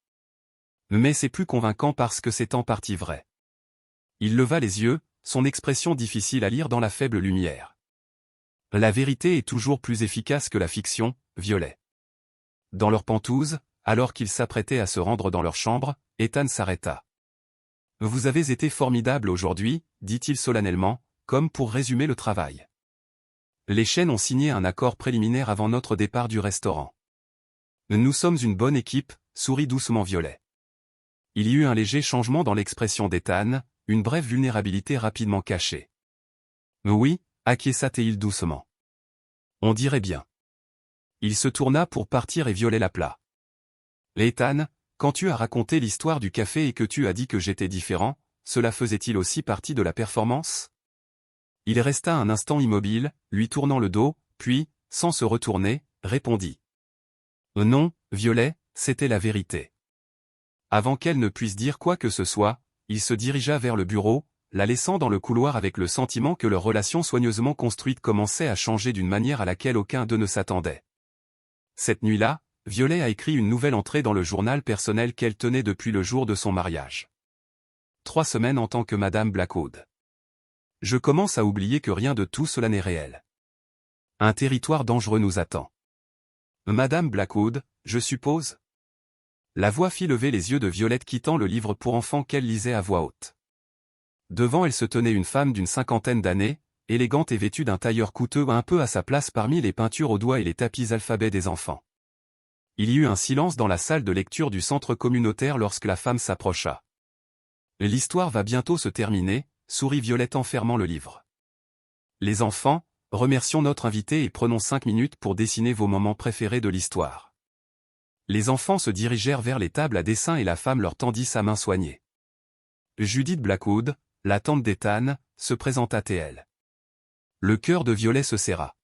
Mais c'est plus convaincant parce que c'est en partie vrai. Il leva les yeux, son expression difficile à lire dans la faible lumière. La vérité est toujours plus efficace que la fiction, Violet. Dans leur pentouse, alors qu'ils s'apprêtaient à se rendre dans leur chambre, Ethan s'arrêta. Vous avez été formidable aujourd'hui, dit-il solennellement, comme pour résumer le travail. Les Chen ont signé un accord préliminaire avant notre départ du restaurant. Nous sommes une bonne équipe, sourit doucement Violet. Il y eut un léger changement dans l'expression d'Ethan, une brève vulnérabilité rapidement cachée. Oui, acquiesça-t-il doucement. On dirait bien. Il se tourna pour partir et Violet l'appela. Ethan, quand tu as raconté l'histoire du café et que tu as dit que j'étais différent, cela faisait-il aussi partie de la performance? Il resta un instant immobile, lui tournant le dos, puis, sans se retourner, répondit. Non, Violet, c'était la vérité. Avant qu'elle ne puisse dire quoi que ce soit, il se dirigea vers le bureau, la laissant dans le couloir avec le sentiment que leur relation soigneusement construite commençait à changer d'une manière à laquelle aucun d'eux ne s'attendait. Cette nuit-là, Violet a écrit une nouvelle entrée dans le journal personnel qu'elle tenait depuis le jour de son mariage. 3 semaines en tant que Madame Blackwood. Je commence à oublier que rien de tout cela n'est réel. Un territoire dangereux nous attend. Madame Blackwood, je suppose? La voix fit lever les yeux de Violette quittant le livre pour enfants qu'elle lisait à voix haute. Devant elle se tenait une femme d'une 50aine d'années, élégante et vêtue d'un tailleur coûteux un peu à sa place parmi les peintures aux doigts et les tapis alphabets des enfants. Il y eut un silence dans la salle de lecture du centre communautaire lorsque la femme s'approcha. L'histoire va bientôt se terminer, sourit Violette en fermant le livre. Les enfants, remercions notre invité et prenons 5 minutes pour dessiner vos moments préférés de l'histoire. Les enfants se dirigèrent vers les tables à dessin et la femme leur tendit sa main soignée. Judith Blackwood, la tante d'Ethan, se présenta-t-elle. Le cœur de Violet se serra.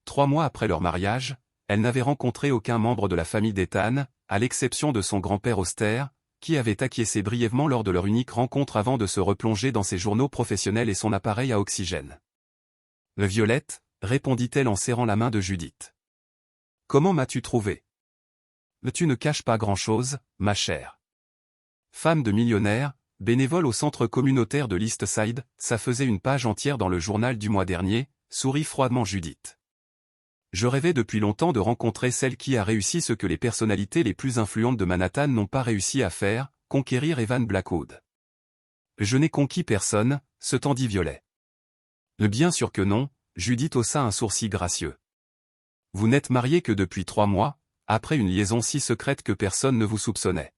3 mois après leur mariage, elle n'avait rencontré aucun membre de la famille d'Ethan, à l'exception de son grand-père austère, qui avait acquiescé brièvement lors de leur unique rencontre avant de se replonger dans ses journaux professionnels et son appareil à oxygène. Violette, répondit-elle en serrant la main de Judith. Comment m'as-tu trouvé? Tu ne caches pas grand-chose, ma chère. Femme de millionnaire, bénévole au centre communautaire de l'East Side, ça faisait une page entière dans le journal du mois dernier, sourit froidement Judith. Je rêvais depuis longtemps de rencontrer celle qui a réussi ce que les personnalités les plus influentes de Manhattan n'ont pas réussi à faire, conquérir Evan Blackwood. Je n'ai conquis personne, se tendit Violet. Bien sûr que non, Judith haussa un sourcil gracieux. Vous n'êtes marié que depuis 3 mois, après une liaison si secrète que personne ne vous soupçonnait.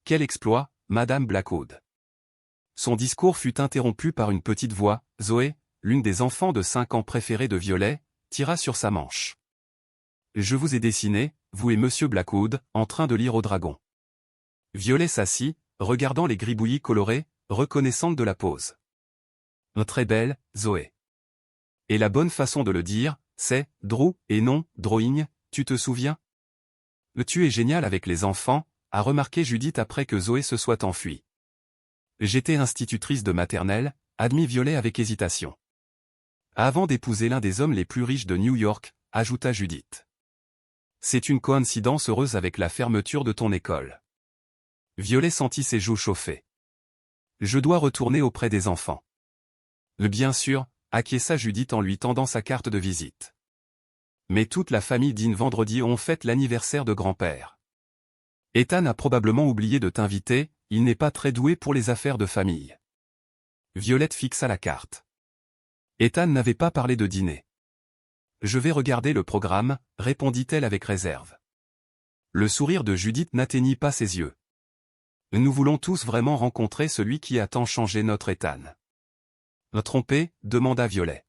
Quel exploit, Madame Blackwood. Son discours fut interrompu par une petite voix. Zoé, l'une des enfants de 5 ans préférées de Violet, tira sur sa manche. Je vous ai dessiné, vous et Monsieur Blackwood, en train de lire au dragon. Violet s'assit, regardant les gribouillis colorés, reconnaissante de la pose. Très belle, Zoé. Et la bonne façon de le dire, c'est « draw » et non « drawing », tu te souviens? Tu es génial avec les enfants, a remarqué Judith après que Zoé se soit enfuie. J'étais institutrice de maternelle, admit Violet avec hésitation. Avant d'épouser l'un des hommes les plus riches de New York, ajouta Judith. C'est une coïncidence heureuse avec la fermeture de ton école. Violet sentit ses joues chauffer. Je dois retourner auprès des enfants. Bien sûr, acquiesça Judith en lui tendant sa carte de visite. Mais toute la famille dîne vendredi on fête l'anniversaire de grand-père. Ethan a probablement oublié de t'inviter, il n'est pas très doué pour les affaires de famille. Violette fixa la carte. Ethan n'avait pas parlé de dîner. Je vais regarder le programme, répondit-elle avec réserve. Le sourire de Judith n'atteignit pas ses yeux. Nous voulons tous vraiment rencontrer celui qui a tant changé notre Ethan. Trompé, demanda Violet.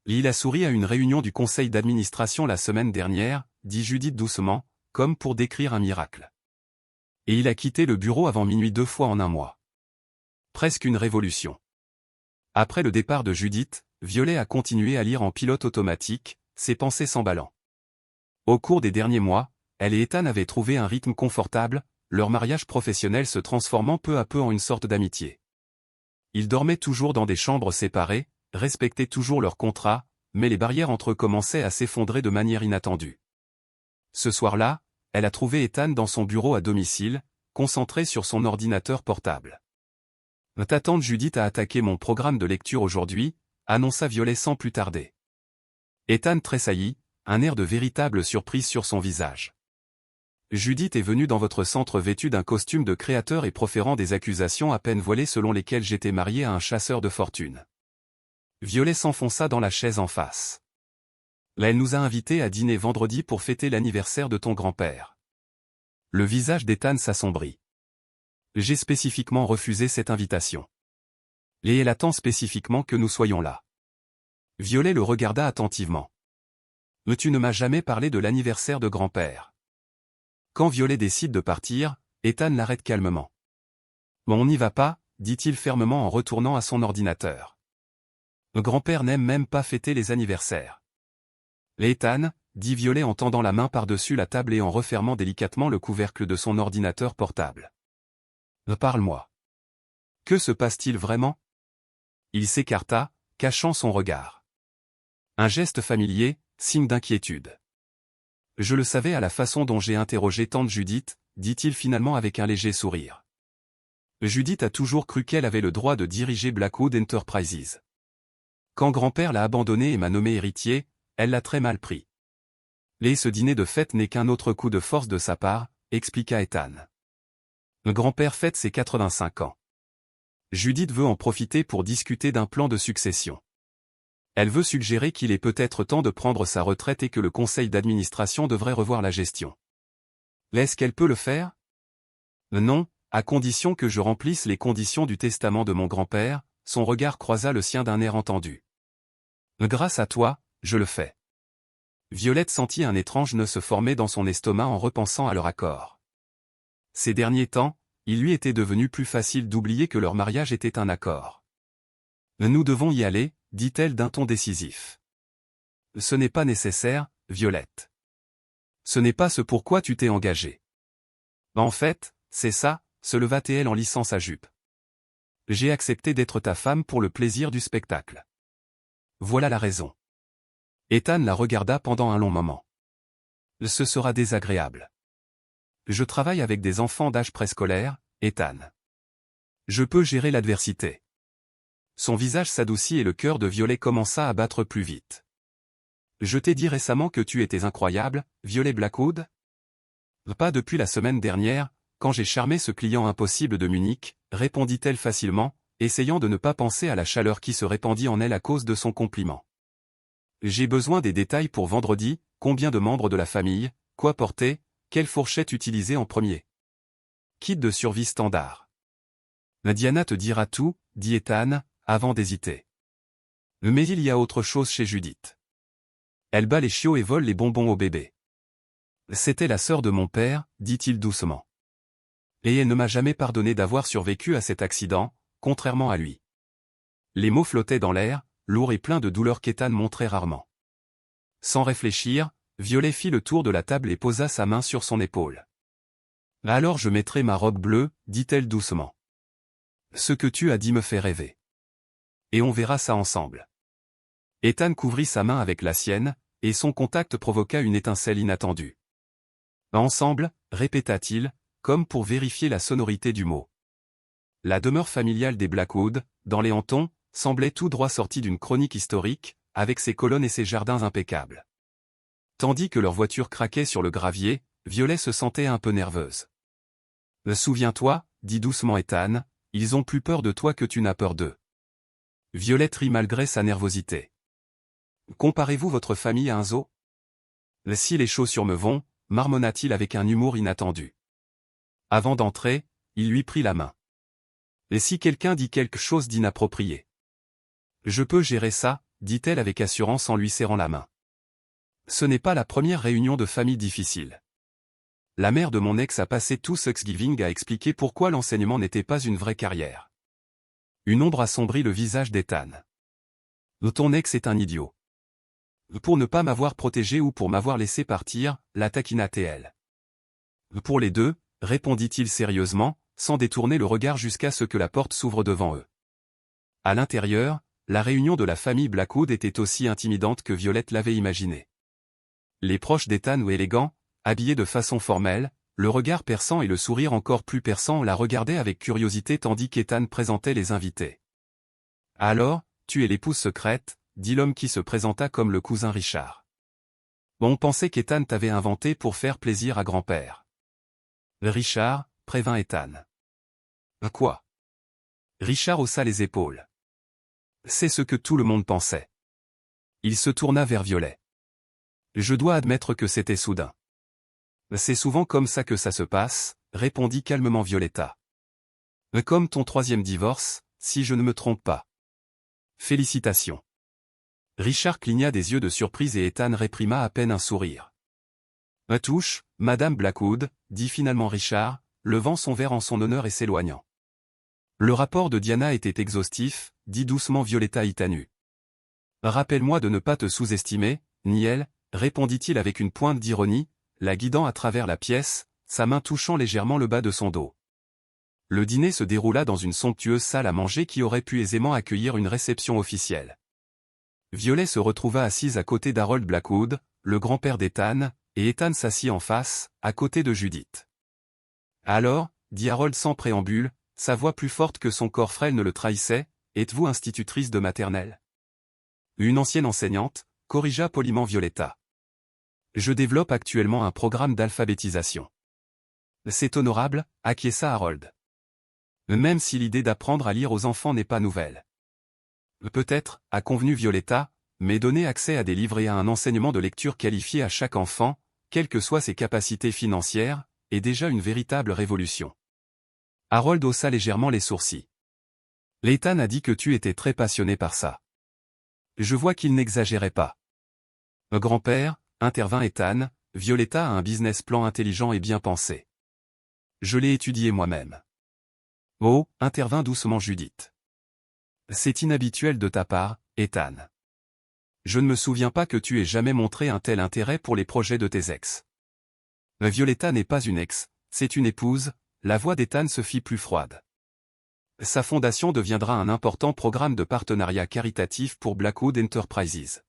Il a souri à une réunion du conseil d'administration la semaine dernière, dit Judith doucement, comme pour décrire un miracle. Et il a quitté le bureau avant minuit 2 fois en un mois. Presque une révolution. Après le départ de Judith, Violet a continué à lire en pilote automatique, ses pensées s'emballant. Au cours des derniers mois, elle et Ethan avaient trouvé un rythme confortable, leur mariage professionnel se transformant peu à peu en une sorte d'amitié. Ils dormaient toujours dans des chambres séparées, respectaient toujours leur contrat, mais les barrières entre eux commençaient à s'effondrer de manière inattendue. Ce soir-là, elle a trouvé Ethan dans son bureau à domicile, concentré sur son ordinateur portable. « Ta tante Judith a attaqué mon programme de lecture aujourd'hui », annonça Violet sans plus tarder. Ethan tressaillit, un air de véritable surprise sur son visage. Judith est venue dans votre centre vêtue d'un costume de créateur et proférant des accusations à peine voilées selon lesquelles j'étais marié à un chasseur de fortune. Violet s'enfonça dans la chaise en face. Elle nous a invités à dîner vendredi pour fêter l'anniversaire de ton grand-père. Le visage d'Ethan s'assombrit. J'ai spécifiquement refusé cette invitation. Et elle attend spécifiquement que nous soyons là. Violet le regarda attentivement. Mais tu ne m'as jamais parlé de l'anniversaire de grand-père. Quand Violet décide de partir, Ethan l'arrête calmement. On n'y va pas, dit-il fermement en retournant à son ordinateur. Grand-père n'aime même pas fêter les anniversaires. Ethan, dit Violet en tendant la main par-dessus la table et en refermant délicatement le couvercle de son ordinateur portable. Parle-moi. Que se passe-t-il vraiment? Il s'écarta, cachant son regard. Un geste familier, signe d'inquiétude. Je le savais à la façon dont j'ai interrogé tante Judith, dit-il finalement avec un léger sourire. Judith a toujours cru qu'elle avait le droit de diriger Blackwood Enterprises. Quand grand-père l'a abandonné et m'a nommé héritier, elle l'a très mal pris. Et ce dîner de fête n'est qu'un autre coup de force de sa part, expliqua Ethan. Grand-père fête ses 85 ans. Judith veut en profiter pour discuter d'un plan de succession. Elle veut suggérer qu'il est peut-être temps de prendre sa retraite et que le conseil d'administration devrait revoir la gestion. Est-ce qu'elle peut le faire? Non, à condition que je remplisse les conditions du testament de mon grand-père, son regard croisa le sien d'un air entendu. Grâce à toi, je le fais. Violette sentit un étrange nœud se former dans son estomac en repensant à leur accord. Ces derniers temps, il lui était devenu plus facile d'oublier que leur mariage était un accord. Nous devons y aller, dit-elle d'un ton décisif. Ce n'est pas nécessaire, Violette. Ce n'est pas ce pourquoi tu t'es engagée. En fait, c'est ça, se leva-t-elle en lissant sa jupe. J'ai accepté d'être ta femme pour le plaisir du spectacle. Voilà la raison. Ethan la regarda pendant un long moment. Ce sera désagréable. Je travaille avec des enfants d'âge préscolaire, Ethan. Je peux gérer l'adversité. Son visage s'adoucit et le cœur de Violet commença à battre plus vite. Je t'ai dit récemment que tu étais incroyable, Violet Blackwood? Pas depuis la semaine dernière, quand j'ai charmé ce client impossible de Munich, répondit-elle facilement, essayant de ne pas penser à la chaleur qui se répandit en elle à cause de son compliment. J'ai besoin des détails pour vendredi, combien de membres de la famille, Quoi porter, quelle fourchette utiliser en premier? Kit de survie standard. Diana te dira tout, dit Ethan, avant d'hésiter. Mais il y a autre chose chez Judith. Elle bat les chiots et vole les bonbons au bébé. C'était la sœur de mon père, dit-il doucement. Et elle ne m'a jamais pardonné d'avoir survécu à cet accident, contrairement à lui. Les mots flottaient dans l'air, lourds et pleins de douleur qu'Ethan montrait rarement. Sans réfléchir, Violet fit le tour de la table et posa sa main sur son épaule. Alors je mettrai ma robe bleue, dit-elle doucement. Ce que tu as dit me fait rêver. Et on verra ça ensemble. Ethan couvrit sa main avec la sienne, et son contact provoqua une étincelle inattendue. Ensemble, répéta-t-il, comme pour vérifier la sonorité du mot. La demeure familiale des Blackwood, dans les Hamptons, semblait tout droit sortie d'une chronique historique, avec ses colonnes et ses jardins impeccables. Tandis que leur voiture craquait sur le gravier, Violet se sentait un peu nerveuse. « Souviens-toi, dit doucement Ethan, ils ont plus peur de toi que tu n'as peur d'eux. » Violet rit malgré sa nervosité. « Comparez-vous votre famille à un zoo ? » Si les chaussures me vont, marmonna-t-il avec un humour inattendu. Avant d'entrer, il lui prit la main. « Et si quelqu'un dit quelque chose d'inapproprié ? » « Je peux gérer ça, dit-elle avec assurance en lui serrant la main. Ce n'est pas la première réunion de famille difficile. La mère de mon ex a passé tout Thanksgiving à expliquer pourquoi l'enseignement n'était pas une vraie carrière. Une ombre assombrit le visage d'Ethan. Ton ex est un idiot. Pour ne pas m'avoir protégé ou pour m'avoir laissé partir, la taquina-t-elle. Pour les deux, répondit-il sérieusement, sans détourner le regard jusqu'à ce que la porte s'ouvre devant eux. À l'intérieur, la réunion de la famille Blackwood était aussi intimidante que Violette l'avait imaginé. Les proches d'Ethan ou élégants, habillés de façon formelle, le regard perçant et le sourire encore plus perçant la regardaient avec curiosité tandis qu'Ethan présentait les invités. « Alors, tu es l'épouse secrète » dit l'homme qui se présenta comme le cousin Richard. On pensait qu'Ethan t'avait inventé pour faire plaisir à grand-père. Richard, prévint Ethan. Quoi? Richard haussa les épaules. C'est ce que tout le monde pensait. Il se tourna vers Violet. Je dois admettre que c'était soudain. C'est souvent comme ça que ça se passe, répondit calmement Violetta. Comme ton 3e divorce, si je ne me trompe pas. Félicitations. Richard cligna des yeux de surprise et Ethan réprima à peine un sourire. Touche, Madame Blackwood, dit finalement Richard, levant son verre en son honneur et s'éloignant. Le rapport de Diana était exhaustif, dit doucement Violetta Itanu. Rappelle-moi de ne pas te sous-estimer, Niel, répondit-il avec une pointe d'ironie, la guidant à travers la pièce, sa main touchant légèrement le bas de son dos. Le dîner se déroula dans une somptueuse salle à manger qui aurait pu aisément accueillir une réception officielle. Violet se retrouva assise à côté d'Harold Blackwood, le grand-père d'Ethan, et Ethan s'assit en face, à côté de Judith. Alors, dit Harold sans préambule, sa voix plus forte que son corps frêle ne le trahissait, êtes-vous institutrice de maternelle? Une ancienne enseignante, corrigea poliment Violetta. Je développe actuellement un programme d'alphabétisation. C'est honorable, acquiesça Harold. Même si l'idée d'apprendre à lire aux enfants n'est pas nouvelle. Peut-être, a convenu Violetta, mais donner accès à des livres et à un enseignement de lecture qualifié à chaque enfant, quelles que soient ses capacités financières, est déjà une véritable révolution. Harold haussa légèrement les sourcils. Ethan a dit que tu étais très passionné par ça. Je vois qu'il n'exagérait pas. Grand-père, intervint Ethan, Violetta a un business plan intelligent et bien pensé. Je l'ai étudié moi-même. Oh, intervint doucement Judith. C'est inhabituel de ta part, Ethan. Je ne me souviens pas que tu aies jamais montré un tel intérêt pour les projets de tes ex. Violetta n'est pas une ex, c'est une épouse, la voix d'Ethan se fit plus froide. Sa fondation deviendra un important programme de partenariat caritatif pour Blackwood Enterprises.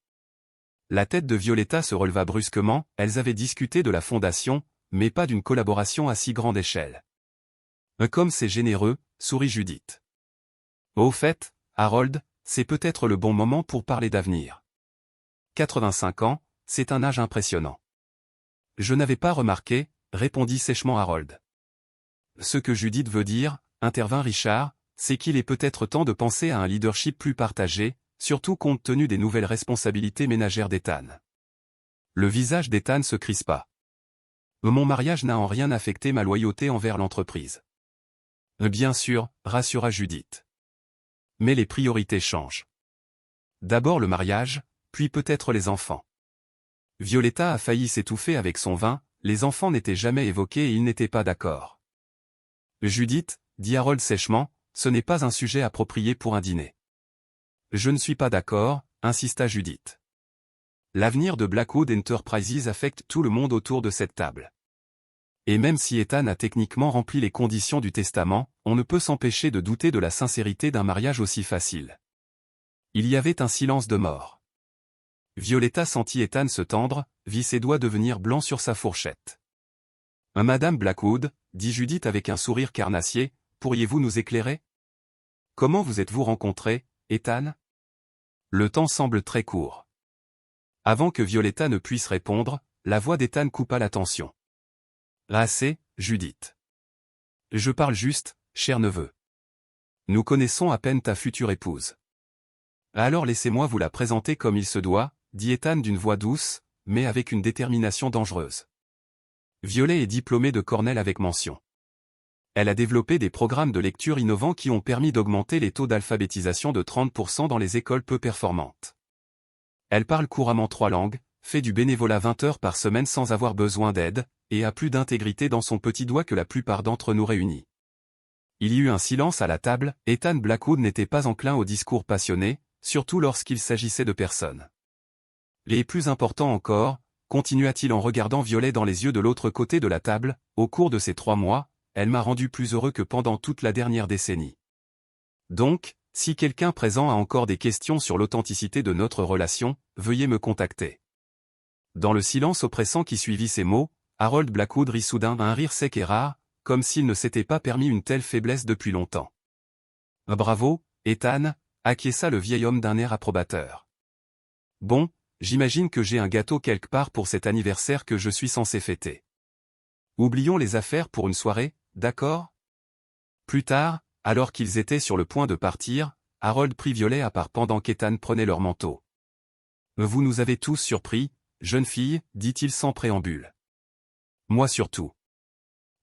La tête de Violetta se releva brusquement, elles avaient discuté de la fondation, mais pas d'une collaboration à si grande échelle. Comme c'est généreux, sourit Judith. Au fait, Harold, c'est peut-être le bon moment pour parler d'avenir. 85 ans, c'est un âge impressionnant. Je n'avais pas remarqué, répondit sèchement Harold. Ce que Judith veut dire, intervint Richard, c'est qu'il est peut-être temps de penser à un leadership plus partagé, surtout compte tenu des nouvelles responsabilités ménagères d'Ethan. Le visage d'Ethan se crispa. Mon mariage n'a en rien affecté ma loyauté envers l'entreprise. Bien sûr, rassura Judith. Mais les priorités changent. D'abord le mariage, puis peut-être les enfants. Violetta a failli s'étouffer avec son vin, les enfants n'étaient jamais évoqués et ils n'étaient pas d'accord. Judith, dit Harold sèchement, ce n'est pas un sujet approprié pour un dîner. Je ne suis pas d'accord, insista Judith. L'avenir de Blackwood Enterprises affecte tout le monde autour de cette table. Et même si Ethan a techniquement rempli les conditions du testament, on ne peut s'empêcher de douter de la sincérité d'un mariage aussi facile. Il y avait un silence de mort. Violetta sentit Ethan se tendre, vit ses doigts devenir blancs sur sa fourchette. « Madame Blackwood, dit Judith avec un sourire carnassier, pourriez-vous nous éclairer? Comment vous êtes-vous rencontrés, Ethan? Le temps semble très court. » Avant que Violetta ne puisse répondre, la voix d'Ethan coupa l'attention. « Assez, Judith. Je parle juste, cher neveu. Nous connaissons à peine ta future épouse. Alors laissez-moi vous la présenter comme il se doit, dit Ethan d'une voix douce, mais avec une détermination dangereuse. Violet est diplômée de Cornell avec mention. Elle a développé des programmes de lecture innovants qui ont permis d'augmenter les taux d'alphabétisation de 30% dans les écoles peu performantes. Elle parle couramment 3 langues, fait du bénévolat 20 heures par semaine sans avoir besoin d'aide, et a plus d'intégrité dans son petit doigt que la plupart d'entre nous réunis. Il y eut un silence à la table, Ethan Blackwood n'était pas enclin au discours passionné, surtout lorsqu'il s'agissait de personnes. Les plus importants encore, continua-t-il en regardant Violet dans les yeux de l'autre côté de la table, au cours de ces 3 mois, elle m'a rendu plus heureux que pendant toute la dernière décennie. Donc, si quelqu'un présent a encore des questions sur l'authenticité de notre relation, veuillez me contacter. Dans le silence oppressant qui suivit ces mots, Harold Blackwood rit soudain d'un rire sec et rare, comme s'il ne s'était pas permis une telle faiblesse depuis longtemps. Bravo, Ethan, acquiesça le vieil homme d'un air approbateur. Bon, j'imagine que j'ai un gâteau quelque part pour cet anniversaire que je suis censé fêter. Oublions les affaires pour une soirée, d'accord? Plus tard, alors qu'ils étaient sur le point de partir, Harold prit Violet à part pendant qu'Ethan prenait leur manteau. Vous nous avez tous surpris, jeune fille, dit-il sans préambule. Moi surtout.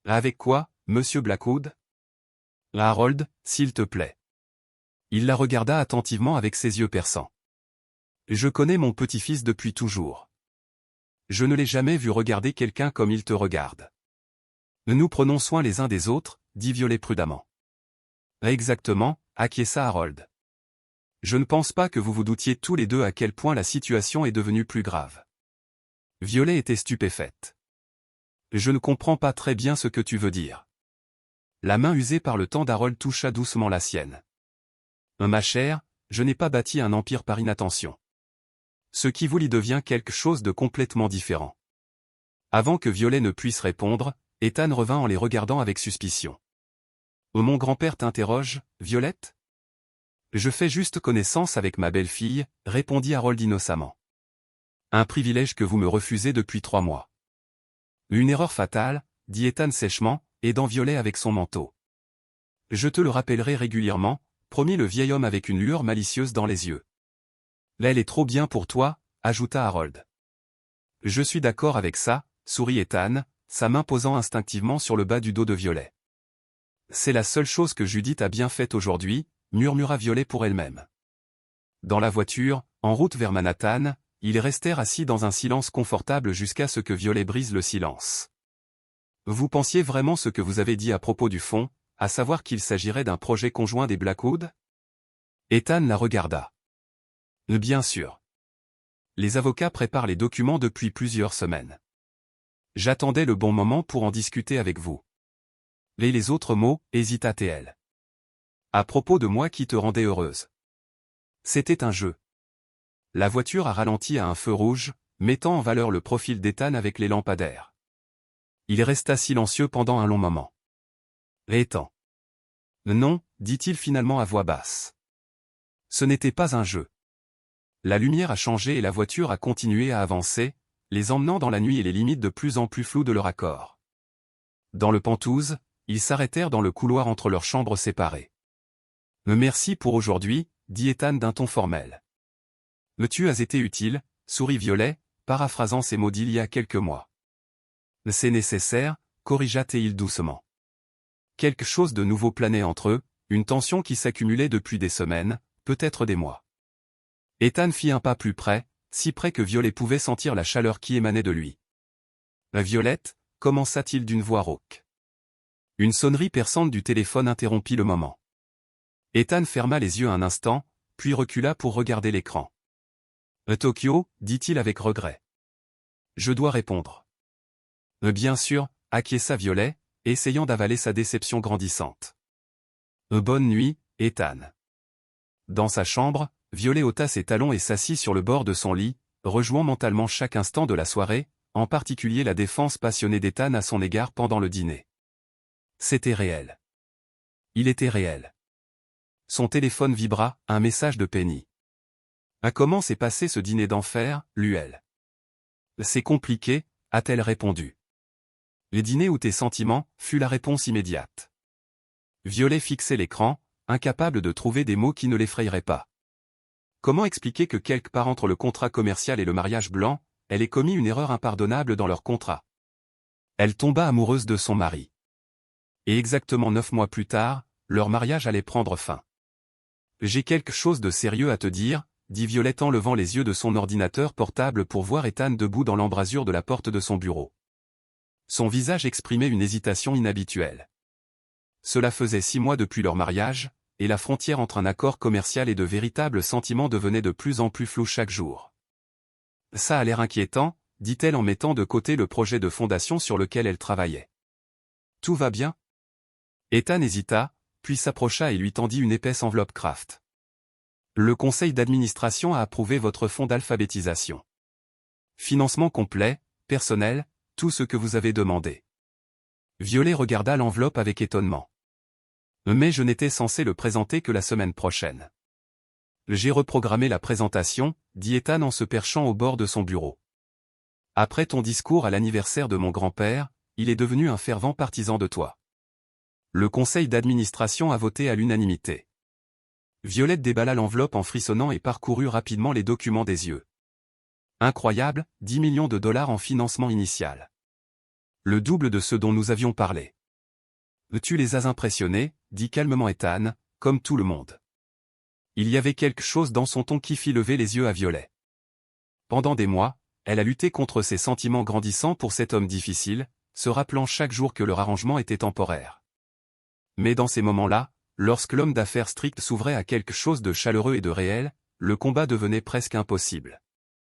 Avec quoi, monsieur Blackwood? Harold, s'il te plaît. Il la regarda attentivement avec ses yeux perçants. Je connais mon petit-fils depuis toujours. Je ne l'ai jamais vu regarder quelqu'un comme il te regarde. Nous prenons soin les uns des autres, dit Violet prudemment. Exactement, acquiesça Harold. Je ne pense pas que vous vous doutiez tous les deux à quel point la situation est devenue plus grave. Violet était stupéfaite. Je ne comprends pas très bien ce que tu veux dire. La main usée par le temps d'Harold toucha doucement la sienne. Ma chère, je n'ai pas bâti un empire par inattention. Ce qui vous lie devient quelque chose de complètement différent. Avant que Violet ne puisse répondre, Ethan revint en les regardant avec suspicion. Mon grand-père t'interroge, Violette? Je fais juste connaissance avec ma belle-fille, répondit Harold innocemment. Un privilège que vous me refusez depuis 3 mois. Une erreur fatale, dit Ethan sèchement, aidant Violet avec son manteau. Je te le rappellerai régulièrement, promit le vieil homme avec une lueur malicieuse dans les yeux. Elle est trop bien pour toi, ajouta Harold. Je suis d'accord avec ça, sourit Ethan, sa main posant instinctivement sur le bas du dos de Violet. C'est la seule chose que Judith a bien faite aujourd'hui, murmura Violet pour elle-même. Dans la voiture, en route vers Manhattan, ils restèrent assis dans un silence confortable jusqu'à ce que Violet brise le silence. Vous pensiez vraiment ce que vous avez dit à propos du fonds, à savoir qu'il s'agirait d'un projet conjoint des Blackwood? Ethan la regarda. Bien sûr. Les avocats préparent les documents depuis plusieurs semaines. J'attendais le bon moment pour en discuter avec vous. Les autres mots, hésita-t-elle. À propos de moi qui te rendait heureuse. C'était un jeu. La voiture a ralenti à un feu rouge, mettant en valeur le profil d'Ethan avec les lampadaires. Il resta silencieux pendant un long moment. Ethan. Non, dit-il finalement à voix basse. Ce n'était pas un jeu. La lumière a changé et la voiture a continué à avancer, les emmenant dans la nuit et les limites de plus en plus floues de leur accord. Dans le Penthouse, ils s'arrêtèrent dans le couloir entre leurs chambres séparées. Merci pour aujourd'hui, dit Ethan d'un ton formel. Tu as été utile, sourit Violet, paraphrasant ces mots d'il y a quelques mois. C'est nécessaire, corrigea-t-il doucement. Quelque chose de nouveau planait entre eux, une tension qui s'accumulait depuis des semaines, peut-être des mois. Ethan fit un pas plus près, si près que Violet pouvait sentir la chaleur qui émanait de lui. « Violette » commença-t-il d'une voix rauque. Une sonnerie perçante du téléphone interrompit le moment. Ethan ferma les yeux un instant, puis recula pour regarder l'écran. « Tokyo » dit-il avec regret. « Je dois répondre. » Bien sûr, acquiesça Violet, essayant d'avaler sa déception grandissante. « Bonne nuit, Ethan. » Dans sa chambre, Violet ôta ses talons et s'assit sur le bord de son lit, rejouant mentalement chaque instant de la soirée, en particulier la défense passionnée d'Ethan à son égard pendant le dîner. C'était réel. Il était réel. Son téléphone vibra, un message de Penny. « Comment s'est passé ce dîner d'enfer, Luelle ?»« C'est compliqué », a-t-elle répondu. « Les dîners ou tes sentiments » fut la réponse immédiate. Violet fixait l'écran, incapable de trouver des mots qui ne l'effrayeraient pas. Comment expliquer que quelque part entre le contrat commercial et le mariage blanc, elle ait commis une erreur impardonnable dans leur contrat? Elle tomba amoureuse de son mari. Et exactement 9 mois plus tard, leur mariage allait prendre fin. « J'ai quelque chose de sérieux à te dire », dit Violette en levant les yeux de son ordinateur portable pour voir Ethan debout dans l'embrasure de la porte de son bureau. Son visage exprimait une hésitation inhabituelle. Cela faisait 6 mois depuis leur mariage, et la frontière entre un accord commercial et de véritables sentiments devenait de plus en plus floue chaque jour. « Ça a l'air inquiétant », dit-elle en mettant de côté le projet de fondation sur lequel elle travaillait. « Tout va bien ?» Ethan hésita, puis s'approcha et lui tendit une épaisse enveloppe Kraft. « Le conseil d'administration a approuvé votre fonds d'alphabétisation. Financement complet, personnel, tout ce que vous avez demandé. » Violet regarda l'enveloppe avec étonnement. « Mais je n'étais censé le présenter que la semaine prochaine. »« J'ai reprogrammé la présentation, » dit Ethan en se perchant au bord de son bureau. « Après ton discours à l'anniversaire de mon grand-père, il est devenu un fervent partisan de toi. Le conseil d'administration a voté à l'unanimité. » Violette déballa l'enveloppe en frissonnant et parcourut rapidement les documents des yeux. « Incroyable, 10 millions de dollars en financement initial. Le double de ce dont nous avions parlé. »« Tu les as impressionnés, » dit calmement Ethan, comme tout le monde. Il y avait quelque chose dans son ton qui fit lever les yeux à Violet. Pendant des mois, elle a lutté contre ses sentiments grandissants pour cet homme difficile, se rappelant chaque jour que leur arrangement était temporaire. Mais dans ces moments-là, lorsque l'homme d'affaires strict s'ouvrait à quelque chose de chaleureux et de réel, le combat devenait presque impossible.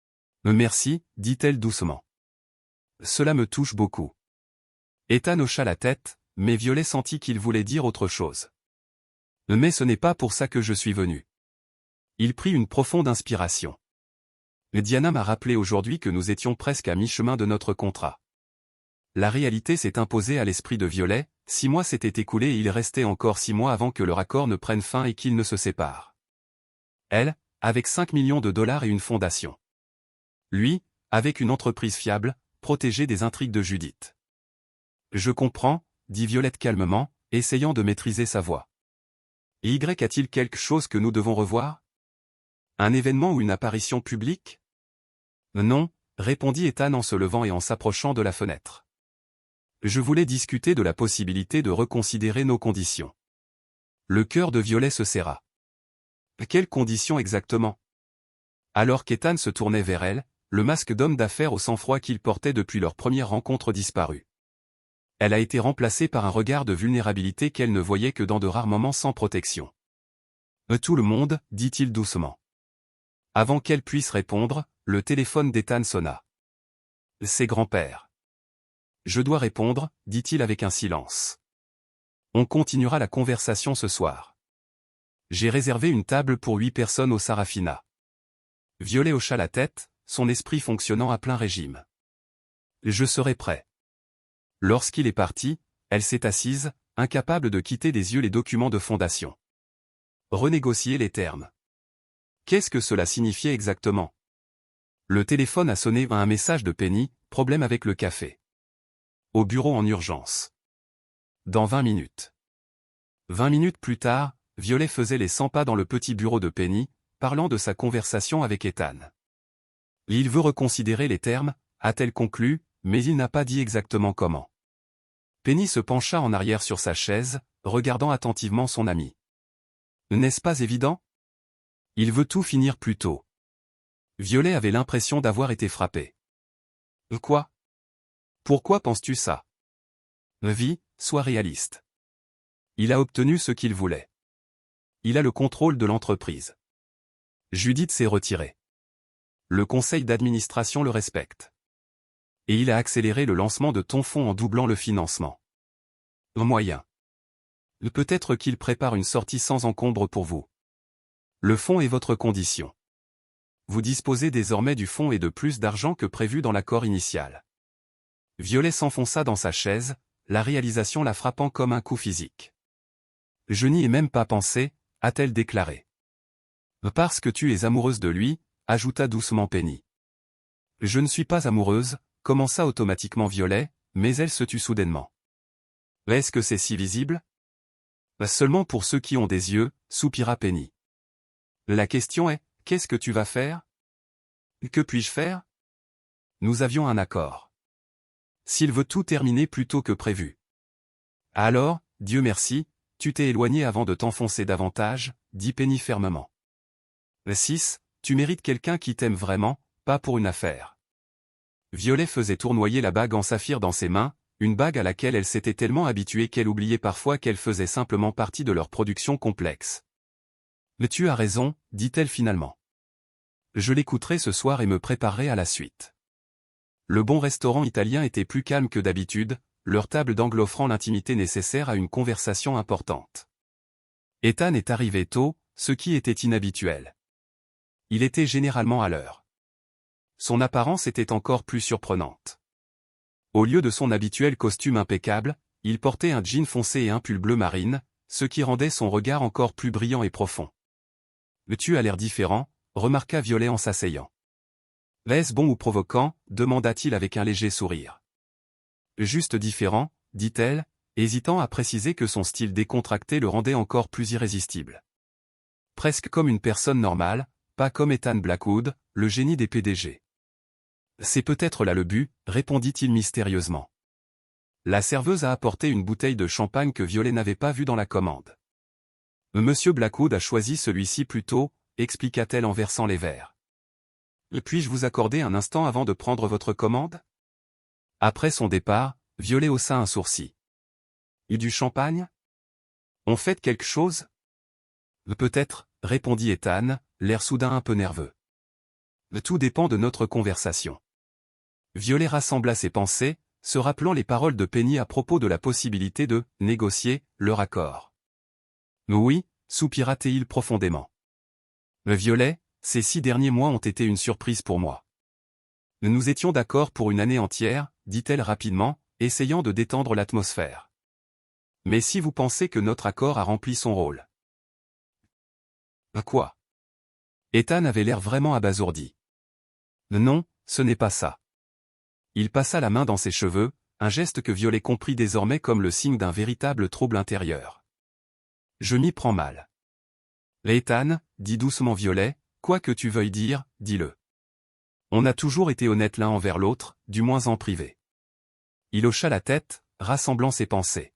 « Merci, » dit-elle doucement. « Cela me touche beaucoup. » Ethan hocha la tête, mais Violet sentit qu'il voulait dire autre chose. « Mais ce n'est pas pour ça que je suis venu. » Il prit une profonde inspiration. « Diana m'a rappelé aujourd'hui que nous étions presque à mi-chemin de notre contrat. » La réalité s'est imposée à l'esprit de Violet, 6 mois s'étaient écoulés et il restait encore 6 mois avant que leur accord ne prenne fin et qu'ils ne se séparent. Elle, avec 5 millions de dollars et une fondation. Lui, avec une entreprise fiable, protégée des intrigues de Judith. « Je comprends, » dit Violette calmement, essayant de maîtriser sa voix. « Y a-t-il quelque chose que nous devons revoir? Un événement ou une apparition publique? » Non, répondit Ethan en se levant et en s'approchant de la fenêtre. Je voulais discuter de la possibilité de reconsidérer nos conditions. Le cœur de Violet se serra. Quelles conditions exactement? Alors qu'Ethan se tournait vers elle, le masque d'homme d'affaires au sang-froid qu'il portait depuis leur première rencontre disparut. Elle a été remplacée par un regard de vulnérabilité qu'elle ne voyait que dans de rares moments sans protection. « Tout le monde » dit-il doucement. Avant qu'elle puisse répondre, le téléphone d'Ethan sonna. « C'est grand-père. » Je dois répondre, dit-il avec un silence. On continuera la conversation ce soir. J'ai réservé une table pour 8 personnes au Sarafina. Violet hocha la tête, son esprit fonctionnant à plein régime. Je serai prêt. Lorsqu'il est parti, elle s'est assise, incapable de quitter des yeux les documents de fondation. Renégocier les termes. Qu'est-ce que cela signifiait exactement? Le téléphone a sonné à un message de Penny, problème avec le café. Au bureau en urgence. Dans 20 minutes. 20 minutes plus tard, Violet faisait les 100 pas dans le petit bureau de Penny, parlant de sa conversation avec Ethan. Il veut reconsidérer les termes, a-t-elle conclu, mais il n'a pas dit exactement comment. Penny se pencha en arrière sur sa chaise, regardant attentivement son ami. N'est-ce pas évident? Il veut tout finir plus tôt. Violet avait l'impression d'avoir été frappée. Quoi? Pourquoi penses-tu ça? Vi, sois réaliste. Il a obtenu ce qu'il voulait. Il a le contrôle de l'entreprise. Judith s'est retirée. Le conseil d'administration le respecte. Et il a accéléré le lancement de ton fonds en doublant le financement. Moyen. Peut-être qu'il prépare une sortie sans encombre pour vous. Le fonds est votre condition. Vous disposez désormais du fonds et de plus d'argent que prévu dans l'accord initial. Violet s'enfonça dans sa chaise, la réalisation la frappant comme un coup physique. Je n'y ai même pas pensé, a-t-elle déclaré. Parce que tu es amoureuse de lui, ajouta doucement Penny. Je ne suis pas amoureuse, commença automatiquement Violet, mais elle se tut soudainement. Est-ce que c'est si visible? Seulement pour ceux qui ont des yeux, soupira Penny. La question est, qu'est-ce que tu vas faire? Que puis-je faire? Nous avions un accord. S'il veut tout terminer plus tôt que prévu. Alors, Dieu merci, tu t'es éloigné avant de t'enfoncer davantage, dit Penny fermement. 6. Tu mérites quelqu'un qui t'aime vraiment, pas pour une affaire. Violet faisait tournoyer la bague en saphir dans ses mains, une bague à laquelle elle s'était tellement habituée qu'elle oubliait parfois qu'elle faisait simplement partie de leur production complexe. Mais tu as raison, dit-elle finalement. Je l'écouterai ce soir et me préparerai à la suite. Le bon restaurant italien était plus calme que d'habitude, leur table d'angle offrant l'intimité nécessaire à une conversation importante. Ethan est arrivé tôt, ce qui était inhabituel. Il était généralement à l'heure. Son apparence était encore plus surprenante. Au lieu de son habituel costume impeccable, il portait un jean foncé et un pull bleu marine, ce qui rendait son regard encore plus brillant et profond. « Tu as l'air différent », remarqua Violet en s'asseyant. « Est-ce bon ou provoquant » demanda-t-il avec un léger sourire. « Juste différent », dit-elle, hésitant à préciser que son style décontracté le rendait encore plus irrésistible. Presque comme une personne normale, pas comme Ethan Blackwood, le génie des PDG. « C'est peut-être là le but », répondit-il mystérieusement. La serveuse a apporté une bouteille de champagne que Violet n'avait pas vue dans la commande. « Monsieur Blackwood a choisi celui-ci plus tôt », expliqua-t-elle en versant les verres. « Puis-je vous accorder un instant avant de prendre votre commande ?» Après son départ, Violet haussa un sourcil. « Et du champagne? On fête quelque chose ?»« Peut-être, » répondit Ethan, l'air soudain un peu nerveux. « Tout dépend de notre conversation. » Violet rassembla ses pensées, se rappelant les paroles de Penny à propos de la possibilité de « négocier » leur accord. « Oui », soupira-t-il profondément. « Violet, ces 6 derniers mois ont été une surprise pour moi. Nous étions d'accord pour une année entière, dit-elle rapidement, essayant de détendre l'atmosphère. Mais si vous pensez que notre accord a rempli son rôle. Quoi? Ethan avait l'air vraiment abasourdi. Non, ce n'est pas ça. Il passa la main dans ses cheveux, un geste que Violet comprit désormais comme le signe d'un véritable trouble intérieur. Je m'y prends mal. Ethan, dit doucement Violet, quoi que tu veuilles dire, dis-le. On a toujours été honnêtes l'un envers l'autre, du moins en privé. Il hocha la tête, rassemblant ses pensées.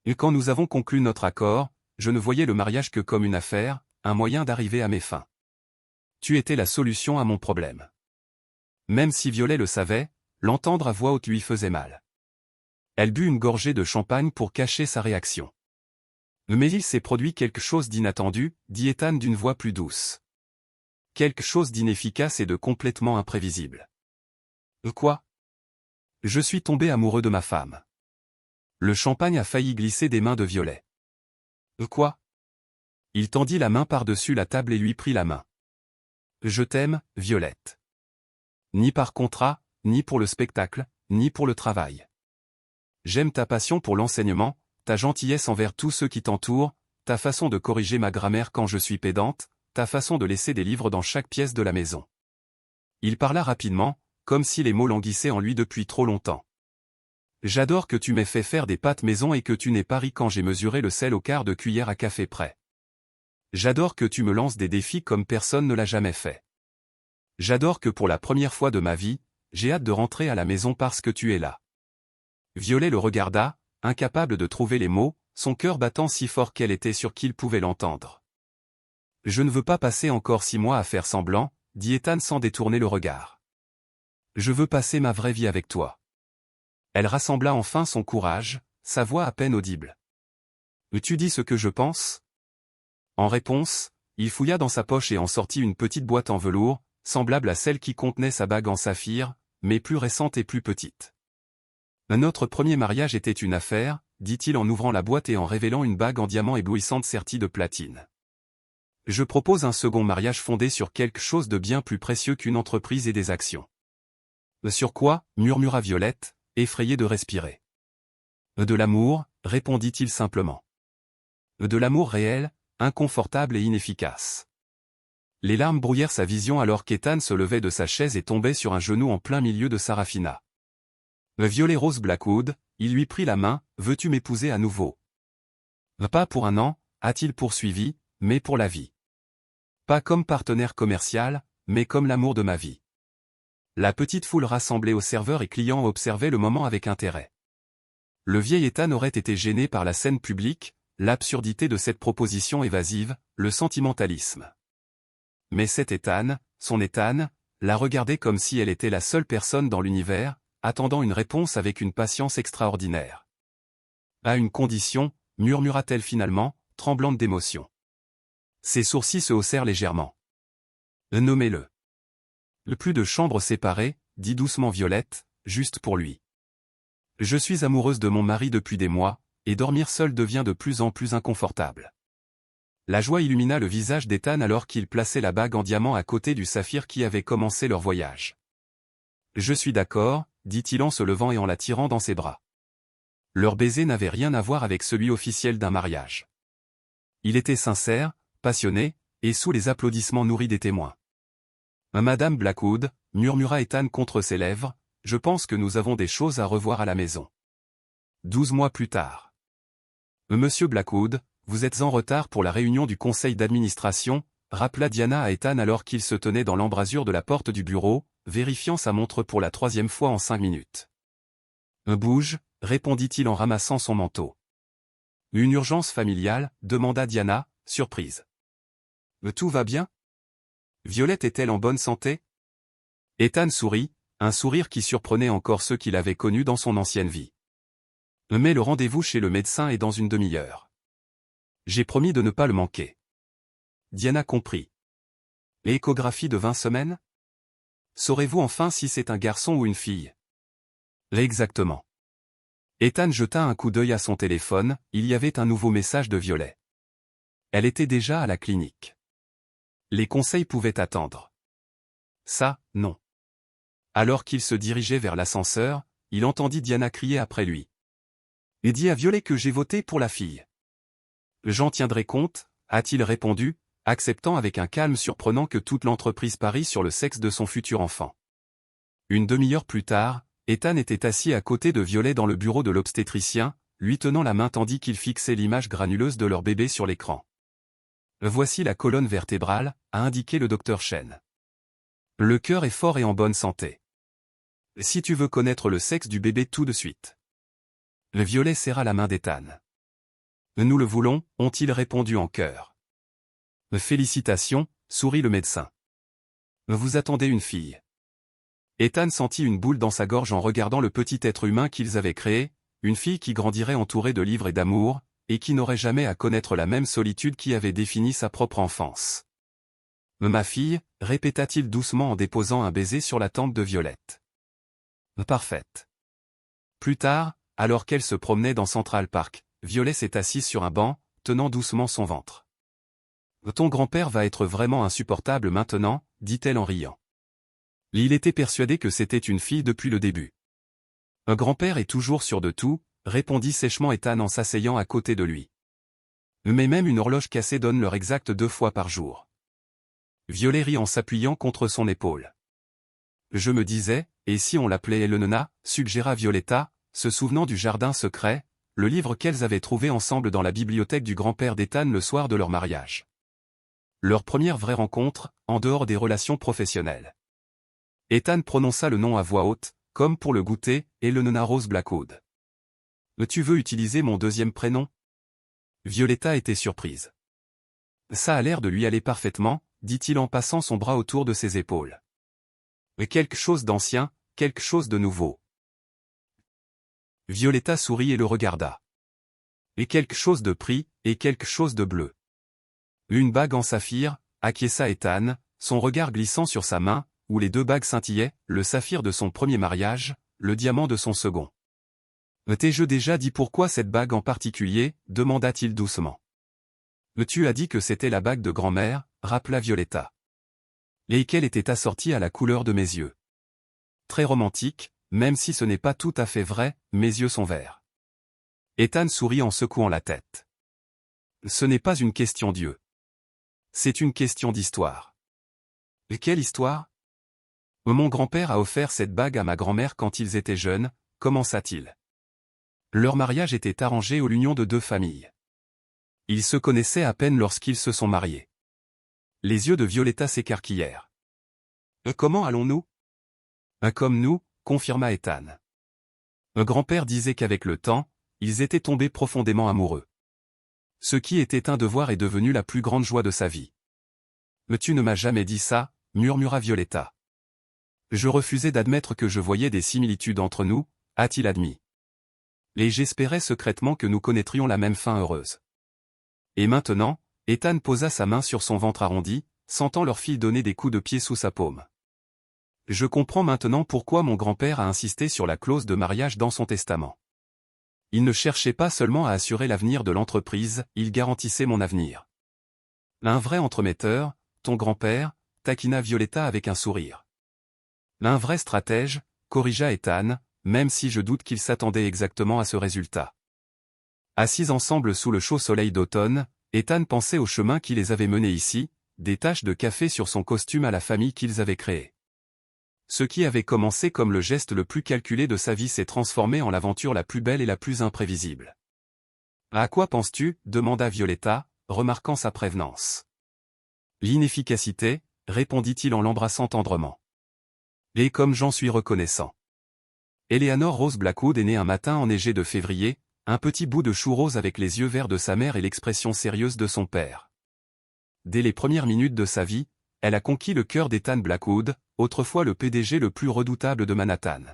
Et quand nous avons conclu notre accord, je ne voyais le mariage que comme une affaire, un moyen d'arriver à mes fins. Tu étais la solution à mon problème. Même si Violet le savait, l'entendre à voix haute lui faisait mal. Elle but une gorgée de champagne pour cacher sa réaction. Mais il s'est produit quelque chose d'inattendu, dit Ethan d'une voix plus douce. Quelque chose d'inefficace et de complètement imprévisible. Quoi? Je suis tombé amoureux de ma femme. Le champagne a failli glisser des mains de Violet. Quoi? Il tendit la main par-dessus la table et lui prit la main. Je t'aime, Violette. Ni par contrat, ni pour le spectacle, ni pour le travail. J'aime ta passion pour l'enseignement, ta gentillesse envers tous ceux qui t'entourent, ta façon de corriger ma grammaire quand je suis pédante, ta façon de laisser des livres dans chaque pièce de la maison. Il parla rapidement, comme si les mots languissaient en lui depuis trop longtemps. J'adore que tu m'aies fait faire des pâtes maison et que tu n'aies pas ri quand j'ai mesuré le sel au quart de cuillère à café près. J'adore que tu me lances des défis comme personne ne l'a jamais fait. J'adore que pour la première fois de ma vie, j'ai hâte de rentrer à la maison parce que tu es là. Violet le regarda, incapable de trouver les mots, son cœur battant si fort qu'elle était sûre qu'il pouvait l'entendre. Je ne veux pas passer encore 6 mois à faire semblant, dit Ethan sans détourner le regard. Je veux passer ma vraie vie avec toi. Elle rassembla enfin son courage, sa voix à peine audible. Tu dis ce que je pense? En réponse, il fouilla dans sa poche et en sortit une petite boîte en velours, semblable à celle qui contenait sa bague en saphir, mais plus récente et plus petite. Notre premier mariage était une affaire, dit-il en ouvrant la boîte et en révélant une bague en diamant éblouissante sertie de platine. Je propose un second mariage fondé sur quelque chose de bien plus précieux qu'une entreprise et des actions. Sur quoi? Murmura Violette, effrayée de respirer. De l'amour, répondit-il simplement. De l'amour réel, inconfortable et inefficace. Les larmes brouillèrent sa vision alors qu'Ethan se levait de sa chaise et tombait sur un genou en plein milieu de Sarafina. Violet Rose Blackwood, il lui prit la main, veux-tu m'épouser à nouveau? Pas pour un an, a-t-il poursuivi, mais pour la vie. Pas comme partenaire commercial, mais comme l'amour de ma vie. La petite foule rassemblée aux serveurs et clients observait le moment avec intérêt. Le vieil Ethan aurait été gêné par la scène publique, l'absurdité de cette proposition évasive, le sentimentalisme. Mais cet Ethan, son Ethan, la regardait comme si elle était la seule personne dans l'univers, attendant une réponse avec une patience extraordinaire. À une condition, murmura-t-elle finalement, tremblante d'émotion. Ses sourcils se haussèrent légèrement. Nommez-le. Le plus de chambres séparées, dit doucement Violette, juste pour lui. Je suis amoureuse de mon mari depuis des mois, et dormir seule devient de plus en plus inconfortable. La joie illumina le visage d'Ethan alors qu'il plaçait la bague en diamant à côté du saphir qui avait commencé leur voyage. Je suis d'accord, dit-il en se levant et en la tirant dans ses bras. Leur baiser n'avait rien à voir avec celui officiel d'un mariage. Il était sincère, passionné, et sous les applaudissements nourris des témoins. Madame Blackwood, murmura Ethan contre ses lèvres, je pense que nous avons des choses à revoir à la maison. 12 mois plus tard. Monsieur Blackwood, vous êtes en retard pour la réunion du conseil d'administration, rappela Diana à Ethan alors qu'il se tenait dans l'embrasure de la porte du bureau, vérifiant sa montre pour la 3e fois en 5 minutes. Bouge, répondit-il en ramassant son manteau. Une urgence familiale, demanda Diana, surprise. Tout va bien? Violette est-elle en bonne santé? Ethan sourit, un sourire qui surprenait encore ceux qu'il avait connus dans son ancienne vie. Mais le rendez-vous chez le médecin est dans une demi-heure. J'ai promis de ne pas le manquer. Diana comprit. L'échographie de 20 semaines? Saurez-vous enfin si c'est un garçon ou une fille? Exactement. Ethan jeta un coup d'œil à son téléphone, il y avait un nouveau message de Violet. Elle était déjà à la clinique. Les conseils pouvaient attendre. Ça, non. Alors qu'il se dirigeait vers l'ascenseur, il entendit Diana crier après lui. Et dis à Violet que j'ai voté pour la fille. J'en tiendrai compte, a-t-il répondu, acceptant avec un calme surprenant que toute l'entreprise parie sur le sexe de son futur enfant. Une demi-heure plus tard, Ethan était assis à côté de Violet dans le bureau de l'obstétricien, lui tenant la main tandis qu'il fixait l'image granuleuse de leur bébé sur l'écran. Voici la colonne vertébrale, a indiqué le docteur Chen. Le cœur est fort et en bonne santé. Si tu veux connaître le sexe du bébé tout de suite. Le Violet serra la main d'Ethan. Nous le voulons, ont-ils répondu en chœur. Félicitations, sourit le médecin. Vous attendez une fille. Ethan sentit une boule dans sa gorge en regardant le petit être humain qu'ils avaient créé, une fille qui grandirait entourée de livres et d'amour, et qui n'aurait jamais à connaître la même solitude qui avait défini sa propre enfance. Ma fille, répéta-t-il doucement en déposant un baiser sur la tempe de Violette. Parfaite. Plus tard, alors qu'elle se promenait dans Central Park, Violet s'est assise sur un banc, tenant doucement son ventre. Ton grand-père va être vraiment insupportable maintenant, dit-elle en riant. Il était persuadé que c'était une fille depuis le début. Un grand-père est toujours sûr de tout, répondit sèchement Ethan en s'asseyant à côté de lui. Mais même une horloge cassée donne l'heure exacte 2 fois par jour. Violet rit en s'appuyant contre son épaule. Je me disais, et si on l'appelait Elena, suggéra Violetta, se souvenant du jardin secret, le livre qu'elles avaient trouvé ensemble dans la bibliothèque du grand-père d'Ethan le soir de leur mariage. Leur première vraie rencontre, en dehors des relations professionnelles. Ethan prononça le nom à voix haute, comme pour le goûter, Eleanor Rose Blackwood. « Tu veux utiliser mon deuxième prénom ?» Violetta était surprise. « Ça a l'air de lui aller parfaitement, » dit-il en passant son bras autour de ses épaules. « Quelque chose d'ancien, quelque chose de nouveau. » Violetta sourit et le regarda. « Et quelque chose de pris, et quelque chose de bleu. » Une bague en saphir, acquiesça Ethan, son regard glissant sur sa main, où les deux bagues scintillaient, le saphir de son premier mariage, le diamant de son second. « T'ai-je déjà dit pourquoi cette bague en particulier ?» demanda-t-il doucement. « Tu as dit que c'était la bague de grand-mère » rappela Violetta. « Et qu'elle était assortie à la couleur de mes yeux. » Très romantique, même si ce n'est pas tout à fait vrai, mes yeux sont verts. Ethan sourit en secouant la tête. « Ce n'est pas une question d'yeux. C'est une question d'histoire. » « Quelle histoire ? » « Mon grand-père a offert cette bague à ma grand-mère quand ils étaient jeunes, » commença-t-il. Leur mariage était arrangé à l'union de deux familles. Ils se connaissaient à peine lorsqu'ils se sont mariés. Les yeux de Violetta s'écarquillèrent. « Comment allons-nous ?»« Comme nous, » confirma Ethan. Grand-père disait qu'avec le temps, ils étaient tombés profondément amoureux. Ce qui était un devoir est devenu la plus grande joie de sa vie. « Mais tu ne m'as jamais dit ça » murmura Violetta. Je refusais d'admettre que je voyais des similitudes entre nous, a-t-il admis. Et j'espérais secrètement que nous connaîtrions la même fin heureuse. Et maintenant, Ethan posa sa main sur son ventre arrondi, sentant leur fille donner des coups de pied sous sa paume. Je comprends maintenant pourquoi mon grand-père a insisté sur la clause de mariage dans son testament. Il ne cherchait pas seulement à assurer l'avenir de l'entreprise, il garantissait mon avenir. Un vrai entremetteur, ton grand-père, taquina Violetta avec un sourire. Un vrai stratège, corrigea Ethan, même si je doute qu'il s'attendait exactement à ce résultat. Assis ensemble sous le chaud soleil d'automne, Ethan pensait au chemin qui les avait menés ici, des taches de café sur son costume à la famille qu'ils avaient créée. Ce qui avait commencé comme le geste le plus calculé de sa vie s'est transformé en l'aventure la plus belle et la plus imprévisible. « À quoi penses-tu » demanda Violetta, remarquant sa prévenance. « L'inefficacité » répondit-il en l'embrassant tendrement. « Et comme j'en suis reconnaissant. » Eleanor Rose Blackwood est née un matin enneigé de février, un petit bout de chou rose avec les yeux verts de sa mère et l'expression sérieuse de son père. Dès les premières minutes de sa vie, elle a conquis le cœur d'Ethan Blackwood, autrefois le PDG le plus redoutable de Manhattan.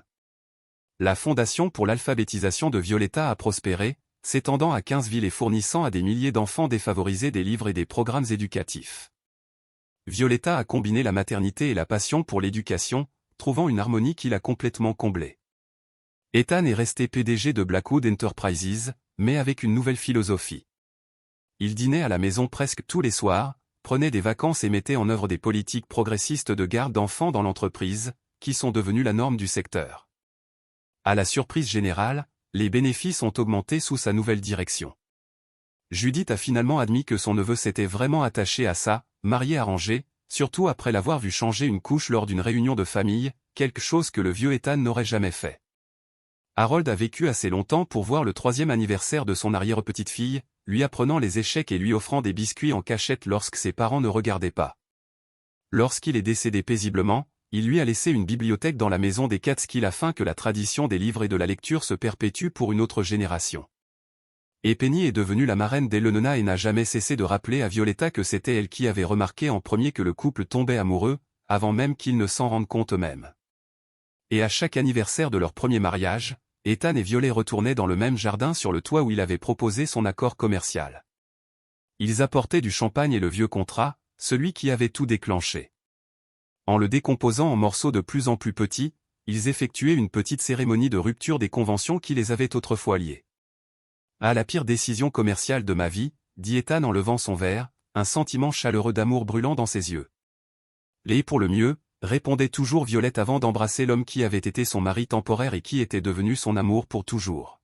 La fondation pour l'alphabétisation de Violetta a prospéré, s'étendant à 15 villes et fournissant à des milliers d'enfants défavorisés des livres et des programmes éducatifs. Violetta a combiné la maternité et la passion pour l'éducation, trouvant une harmonie qui l'a complètement comblée. Ethan est resté PDG de Blackwood Enterprises, mais avec une nouvelle philosophie. Il dînait à la maison presque tous les soirs, prenait des vacances et mettait en œuvre des politiques progressistes de garde d'enfants dans l'entreprise, qui sont devenues la norme du secteur. À la surprise générale, les bénéfices ont augmenté sous sa nouvelle direction. Judith a finalement admis que son neveu s'était vraiment attaché à ça, marié arrangé, surtout après l'avoir vu changer une couche lors d'une réunion de famille, quelque chose que le vieux Ethan n'aurait jamais fait. Harold a vécu assez longtemps pour voir le 3e anniversaire de son arrière-petite-fille, lui apprenant les échecs et lui offrant des biscuits en cachette lorsque ses parents ne regardaient pas. Lorsqu'il est décédé paisiblement, il lui a laissé une bibliothèque dans la maison des Catskill afin que la tradition des livres et de la lecture se perpétue pour une autre génération. Et Penny est devenue la marraine d'Eleanor et n'a jamais cessé de rappeler à Violetta que c'était elle qui avait remarqué en premier que le couple tombait amoureux, avant même qu'ils ne s'en rendent compte eux-mêmes. Et à chaque anniversaire de leur premier mariage, Ethan et Violet retournaient dans le même jardin sur le toit où il avait proposé son accord commercial. Ils apportaient du champagne et le vieux contrat, celui qui avait tout déclenché. En le décomposant en morceaux de plus en plus petits, ils effectuaient une petite cérémonie de rupture des conventions qui les avaient autrefois liés. « À la pire décision commerciale de ma vie », dit Ethan en levant son verre, un sentiment chaleureux d'amour brûlant dans ses yeux. « Et pour le mieux », répondait toujours Violette avant d'embrasser l'homme qui avait été son mari temporaire et qui était devenu son amour pour toujours.